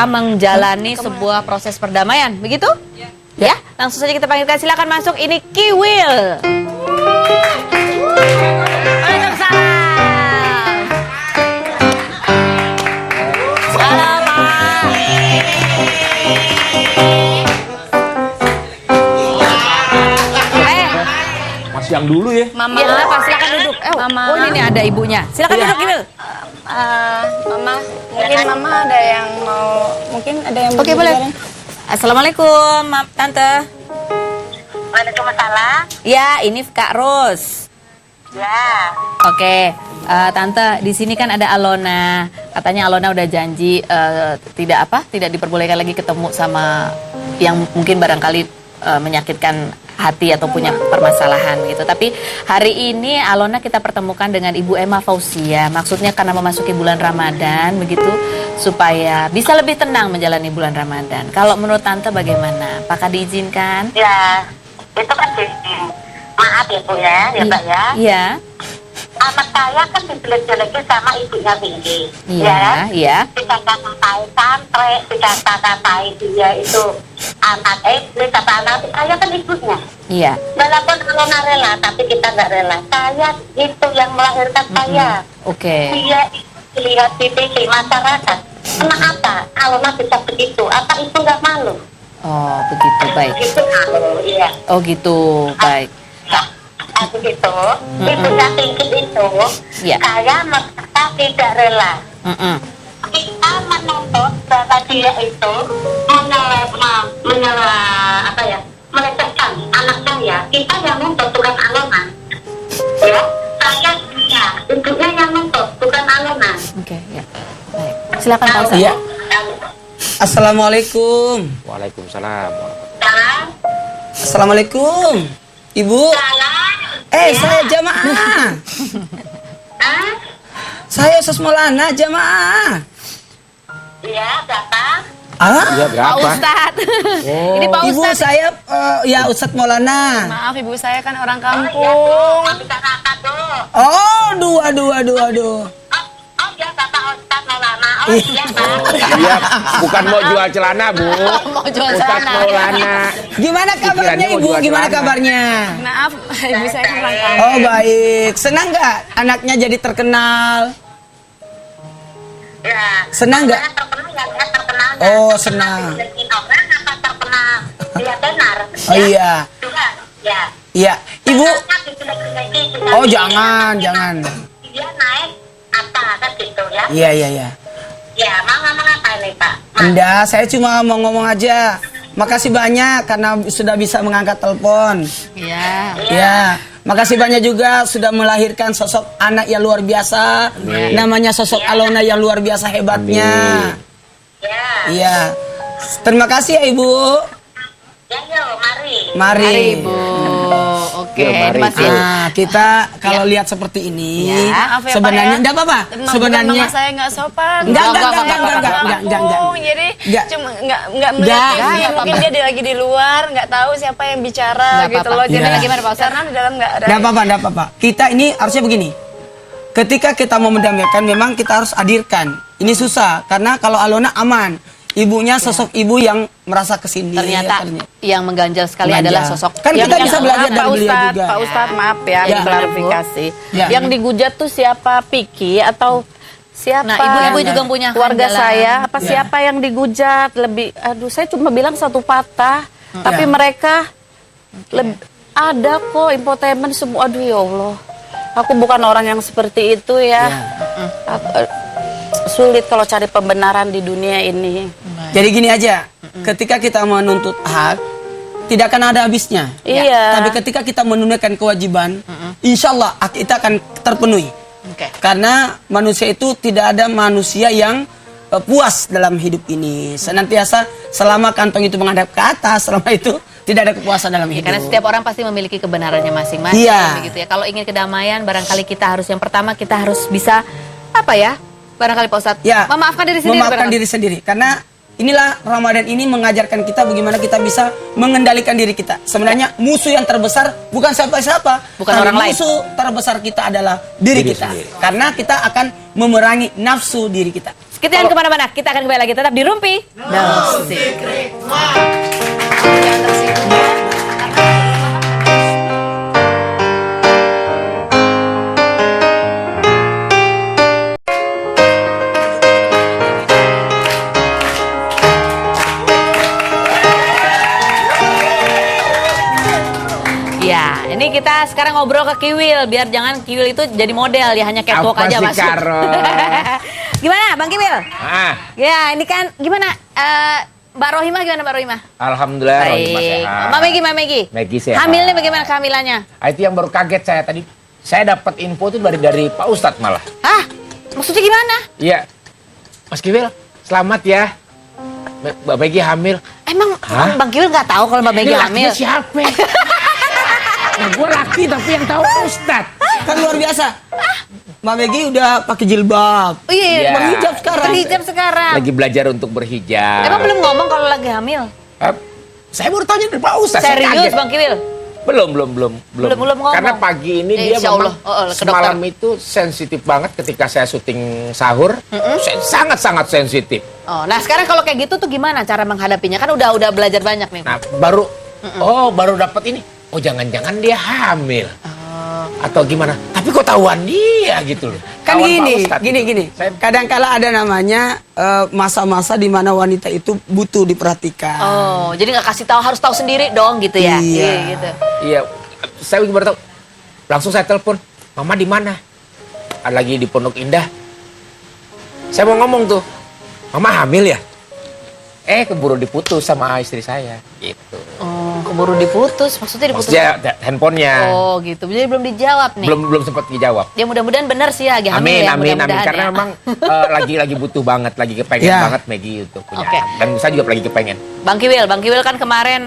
menjalani sebuah proses perdamaian. Begitu? Ya. Langsung saja kita panggilkan. Silakan masuk. Ini Kiwil. Waalaikumsalam. Halo, Pak. Mas yang dulu ya. Mama, Iya, kenapa? Silakan duduk. Mama. Oh, ini nih ada ibunya. Silakan duduk, Kiwil. Mama, mungkin Mama ada yang mau, mungkin ada yang Oke, boleh. Assalamualaikum, Tante. Waalaikumsalam. Ya, ini Kak Ros. Ya. Oke, Tante, di sini kan ada Alona. Katanya Alona udah janji tidak diperbolehkan lagi ketemu sama yang mungkin barangkali menyakitkan hati atau punya permasalahan gitu. Tapi hari ini Alona kita pertemukan dengan Ibu Emma Fauzia. Maksudnya karena memasuki bulan Ramadan begitu supaya bisa lebih tenang menjalani bulan Ramadan. Kalau menurut Tante bagaimana? Apakah diizinkan? Ya, itu kan maaf ya Bu ya Pak ya. Iya. Anak saya kan dijelek-jelekin sama ibunya Windy. Iya, iya. Dikata-katain santri, dikata-katain dia itu anak sama anak saya kan ibunya. Iya. Walaupun Alona rela, tapi kita nggak rela. Saya itu yang melahirkan saya. Oke. Dia lihat di TV masyarakat. Kenapa Alona bisa begitu? Apa itu nggak malu? Oh, begitu, baik. Itu malu, iya. Oh, gitu, baik. Begitu, ibunya tinggi itu, Ya. saya merasa tidak rela. Kita menuntut bahwa dia itu melecehkan anak saya. Kita yang nuntut, bukan Alona. Ya, saya ibunya yang nuntut, bukan Alona. Oke, ya. Baik. Silakan Pak Ustadz. Iya. Assalamualaikum. Waalaikumsalam. Salam. Assalamualaikum. Ibu. Salam. Saya jamaah. Ah? Saya Ustaz Maulana jamaah. Iya, Bapak. Iya, Pak berapa? Ustadz. Ini Pak Ibu Ustadz. saya ya Ustaz Maulana. Maaf ibu saya kan orang Oh, iya, kampung. Bu. Bisa kakak tuh. Oh, aduh. Oh, iya, Bapak Ustadz Maulana. Oh, iya, Pak. Iya, bukan mau jual celana, Bu. Mau jual Ustadz celana. Maulana. Gimana kabarnya Pikirannya mau Ibu? jual Gimana celana. kabarnya? Maaf, ibu saya kan orang kampung. Oh, baik. Senang nggak anaknya jadi terkenal? Ya. Senang nggak? Saya terkenal ya, saya terkenal. Oh, senang. Dibikin orang apa terkenal? Dia benar. Oh, iya. Juga, ya. Iya, Ibu. Karena dijelek-jelekin, kita Oh, bikin, jangan. Dia naik apa kan gitu ya? Iya. Ya, mau ngomong apa ini Pak? Enggak, saya cuma mau ngomong aja. Makasih banyak karena sudah bisa mengangkat telepon. Iya. Ya, makasih banyak juga sudah melahirkan sosok anak yang luar biasa. Namanya sosok Alona yang luar biasa hebatnya. Ya. Iya. Terima kasih ya Ibu. Ya, yuk, mari. Mari. Ibu. Oke, Ya, mari. masih. Kita kalau lihat seperti ini, Ya. Maaf ya, sebenarnya Pak, ya. enggak apa-apa. Mama Sebenarnya saya nggak sopan. Enggak. Kampung, jadi Enggak. cuma nggak melihat TV. Enggak Mungkin apa-apa. dia lagi di luar, nggak tahu siapa yang bicara Enggak gitu apa-apa. loh. Jadi Iya. Gimana, Pak Ustadz? Karena di dalam nggak ada. Enggak apa-apa. Kita ini harusnya begini. Ketika kita mau mendamaikan memang kita harus hadirkan. Ini susah karena kalau Alona aman. Ibunya sosok ibu yang merasa kesini. Ternyata yang mengganjal sekali Mengganjal. adalah sosok Kan yang kita bisa belajar Pak dari beliau Ustadz, juga. Pak Ustadz maaf ya, Ya. klarifikasi. Ya. Yang digujat tuh siapa? Piki atau siapa? Nah, ibu-ibu juga punya keluarga handalan. saya. Apa Ya. siapa yang digujat? Lebih, aduh saya cuma bilang satu patah. Tapi Ya. mereka ada kok infotainment semua. Aduh ya Allah, aku bukan orang yang seperti itu ya. Sulit kalau cari pembenaran di dunia ini. Jadi gini aja, ketika kita menuntut hak, tidak akan ada habisnya. Iya. Tapi ketika kita menunaikan kewajiban, insya Allah hak kita akan terpenuhi. Oke. Karena manusia itu tidak ada manusia yang puas dalam hidup ini. Senantiasa selama kantong itu menghadap ke atas, selama itu tidak ada kepuasan dalam Ya, hidup. karena setiap orang pasti memiliki kebenarannya masing-masing, Iya. begitu ya. Kalau ingin kedamaian, barangkali kita harus yang pertama kita harus bisa apa ya? Barangkali Pak Ustadz, Ya, memaafkan diri sendiri. memaafkan barangkali. diri sendiri. Karena inilah Ramadan ini mengajarkan kita bagaimana kita bisa mengendalikan diri kita. Sebenarnya musuh yang terbesar bukan siapa-siapa, Bukan tapi orang lain. musuh terbesar kita adalah diri kita. sendiri. Karena kita akan memerangi nafsu diri kita. Kita jangan kemana-mana, kita akan kembali lagi tetap di Rumpi. No Secret. Ya, ini kita sekarang ngobrol ke Kiwil, biar jangan Kiwil itu jadi model ya, hanya catwalk Apa aja sih, masuk. Karo? Gimana, Bang Kiwil? Ah, Ya, ini kan gimana? Mbak Rohimah gimana Mbak Rohimah? alhamdulillah Rohimah Baik. sehat. Mbak Megi, Mbak Megi. Megi sehat. Hamilnya bagaimana kehamilannya? Ah, itu yang baru kaget saya tadi. Saya dapat info itu dari Pak Ustadz malah. Ah, maksudnya gimana? Iya. Mas Kiwil, selamat ya. Mbak Megi hamil. Emang Hah? Bang Kiwil nggak tahu kalau Mbak Megi Ini hamil? lakinya siapa? Nah, gue laki tapi yang tahu Ustadz. Kan luar biasa. Mbak Megi udah pakai jilbab. Oh, iya, Iya. Berhijab sekarang. berhijab sekarang. Lagi belajar untuk berhijab. Emang belum ngomong kalau lagi hamil? Saya baru tanya dari Pak Ustadz. saya Serius kaget. Bang Kiwil? Belum ngomong. Karena pagi ini dia Insya memang Allah. Ke semalam dokter. itu sensitif banget ketika saya syuting sahur. Sangat-sangat sensitif. Oh, nah sekarang kalau kayak gitu tuh gimana cara menghadapinya? Kan udah belajar banyak nih. Nah, baru dapat ini. Oh, jangan-jangan dia hamil. Atau gimana? Tapi kok tahuan dia gitu loh. Kan Tawan Pak gini, Ustadz gini. gitu. Saya- Kadang-kala ada namanya masa-masa di mana wanita itu butuh diperhatikan. Oh, jadi nggak kasih tahu, harus tahu sendiri dong gitu ya? Iya. Gitu. Iya, saya baru tahu. Langsung saya telepon, Mama di mana? Lagi di Pondok Indah. Saya mau ngomong tuh, Mama hamil ya? Keburu diputus sama istri saya, gitu. Oh, keburu diputus. Maksudnya diputus? Maksudnya handphonenya Oh, gitu. Jadi belum dijawab nih. belum sempat dijawab. Ya mudah-mudahan benar sih ya, lagi hamil Amin, ya. amin, amin. mudah-mudahan Karena ya. memang lagi butuh banget, lagi kepengen Ya. banget Maggie untuk punya Oke. anak. Dan saya juga lagi kepengen. Bang Kiwil kan kemarin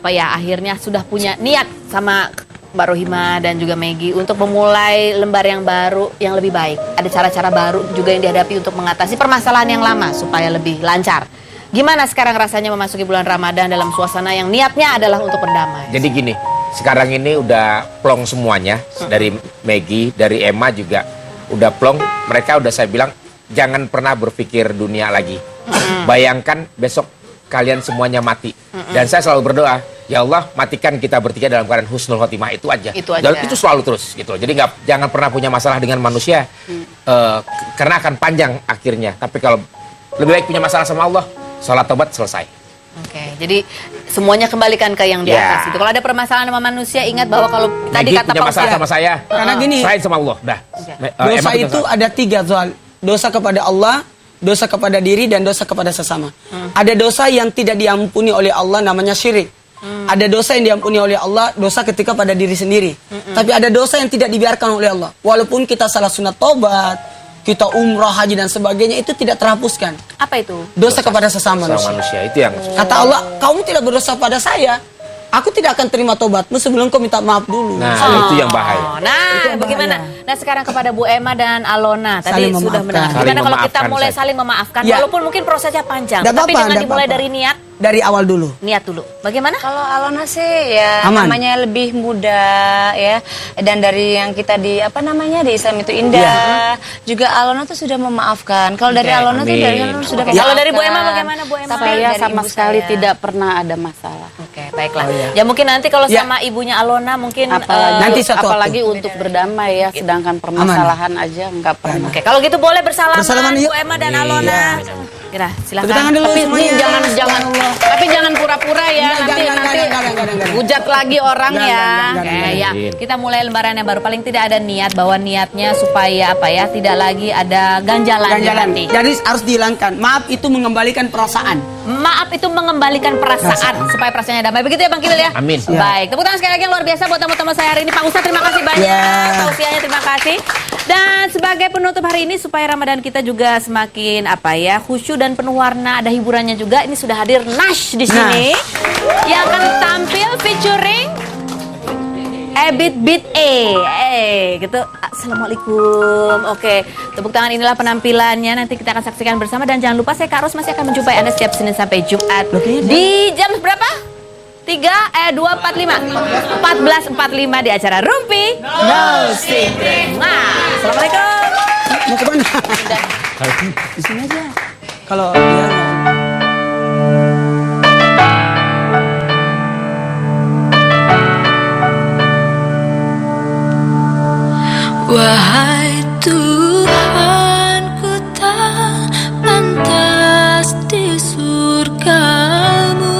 akhirnya sudah punya niat sama Mbak Rohima dan juga Maggie untuk memulai lembar yang baru yang lebih baik. Ada cara-cara baru juga yang dihadapi untuk mengatasi permasalahan yang lama supaya lebih lancar. Gimana sekarang rasanya memasuki bulan Ramadan dalam suasana yang niatnya adalah untuk berdamai? Jadi gini, sekarang ini udah plong semuanya. Dari Maggie, dari Emma juga udah plong. Mereka udah saya bilang, jangan pernah berpikir dunia lagi. Bayangkan besok kalian semuanya mati. Dan saya selalu berdoa, ya Allah matikan kita bertiga dalam keadaan husnul khotimah, itu aja. Itu aja. Dan itu selalu terus gitu. Jadi jangan pernah punya masalah dengan manusia. Karena akan panjang akhirnya. Tapi kalau lebih baik punya masalah sama Allah, sholat tobat selesai. Oke, jadi semuanya kembalikan ke yang di Ya. atas itu. Kalau ada permasalahan sama manusia, ingat bahwa kalau tadi Maggie kata punya Pak masalah Ustadz, sama saya. Karena gini, Selain sama Allah, dah. dosa Emma itu ada 3 soal. Dosa kepada Allah, dosa kepada diri, dan dosa kepada sesama. Ada dosa yang tidak diampuni oleh Allah, namanya syirik. Ada dosa yang diampuni oleh Allah, dosa ketika pada diri sendiri. Tapi ada dosa yang tidak dibiarkan oleh Allah. Walaupun kita salah sunat tobat, kita umrah, haji, dan sebagainya, itu tidak terhapuskan. apa itu? Dosa kepada sesama sama manusia. manusia itu yang Kata Allah, kamu tidak berdosa pada saya, aku tidak akan terima tobatmu sebelum kau minta maaf dulu. Nah, itu yang bahaya. Nah, bagaimana? Nah, sekarang kepada Bu Emma dan Alona tadi Saling sudah memaafkan. mendengar. Saling Gimana kalau kita memaafkan mulai saja. saling memaafkan, Ya. walaupun mungkin prosesnya panjang, Nggak tapi apa-apa, dengan nggak dimulai apa-apa. dari niat Dari awal dulu. dulu. Bagaimana? Kalau Alona sih ya Aman. namanya lebih muda ya, dan dari yang kita di di Islam itu indah. Juga Alona tuh sudah memaafkan. Kalau dari Alona tuh Amin. dari Alona sudah Oke. memaafkan. Kalau dari Bu Emma bagaimana, Bu Emma? Tapi Saya dari sama ibu sekali saya. tidak pernah ada masalah. Oke, baiklah. Ya mungkin nanti kalau Ya. sama ibunya Alona mungkin Apalagi, Nanti suatu apalagi waktu. untuk berdamai ya, sedangkan permasalahan aja nggak pernah. Oke, kalau gitu boleh bersalaman Bersalaman yuk. Bu Emma dan Alona. Kira, silakan. Tepuk tangan dulu Tapi semuanya. tapi jangan pura-pura ya, nanti hujat lagi orang ya. Oke, ya. Kita mulai lembaran yang baru. Paling tidak ada niat bahwa niatnya supaya tidak lagi ada ganjalan di Ganjalan. hati. Jadi harus dihilangkan. Maaf itu mengembalikan perasaan. Maaf itu mengembalikan perasaan supaya perasaannya damai. Begitu ya Bang Kiwil ya? Amin. Baik, tepuk tangan sekali lagi yang luar biasa buat tamu-tamu saya hari ini. Pak Ustadz terima kasih banyak. Ya. Tausiahnya terima kasih. Dan sebagai penutup hari ini supaya Ramadan kita juga semakin khusyuk dan penuh warna, ada hiburannya juga. Ini sudah hadir Nash di sini yang akan tampil featuring Ebit Beat gitu. Assalamualaikum. Oke, tepuk tangan inilah penampilannya. Nanti kita akan saksikan bersama dan jangan lupa saya Kak Ros masih akan menjumpai Anda setiap Senin sampai Jumat di jam berapa? 14.45 di acara Rumpi No Secret. Nah, assalamualaikum. Mau ke mana? Di sini aja. Kalau dia Wahai Tuhan, ku tak pantas di surgamu,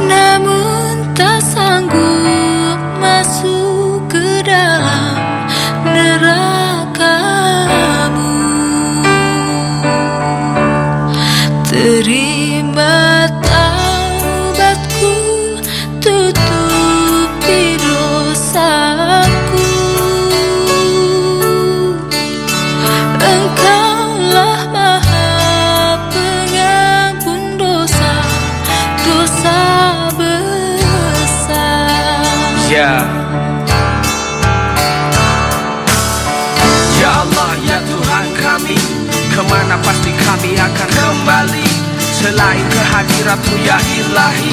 namun tak sanggup masuk ke dalam nerakamu. Terima taubatku, tutup biru karena pasti kami akan kembali. Selain kehadirat-Mu ya ilahi,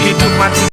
hidup mati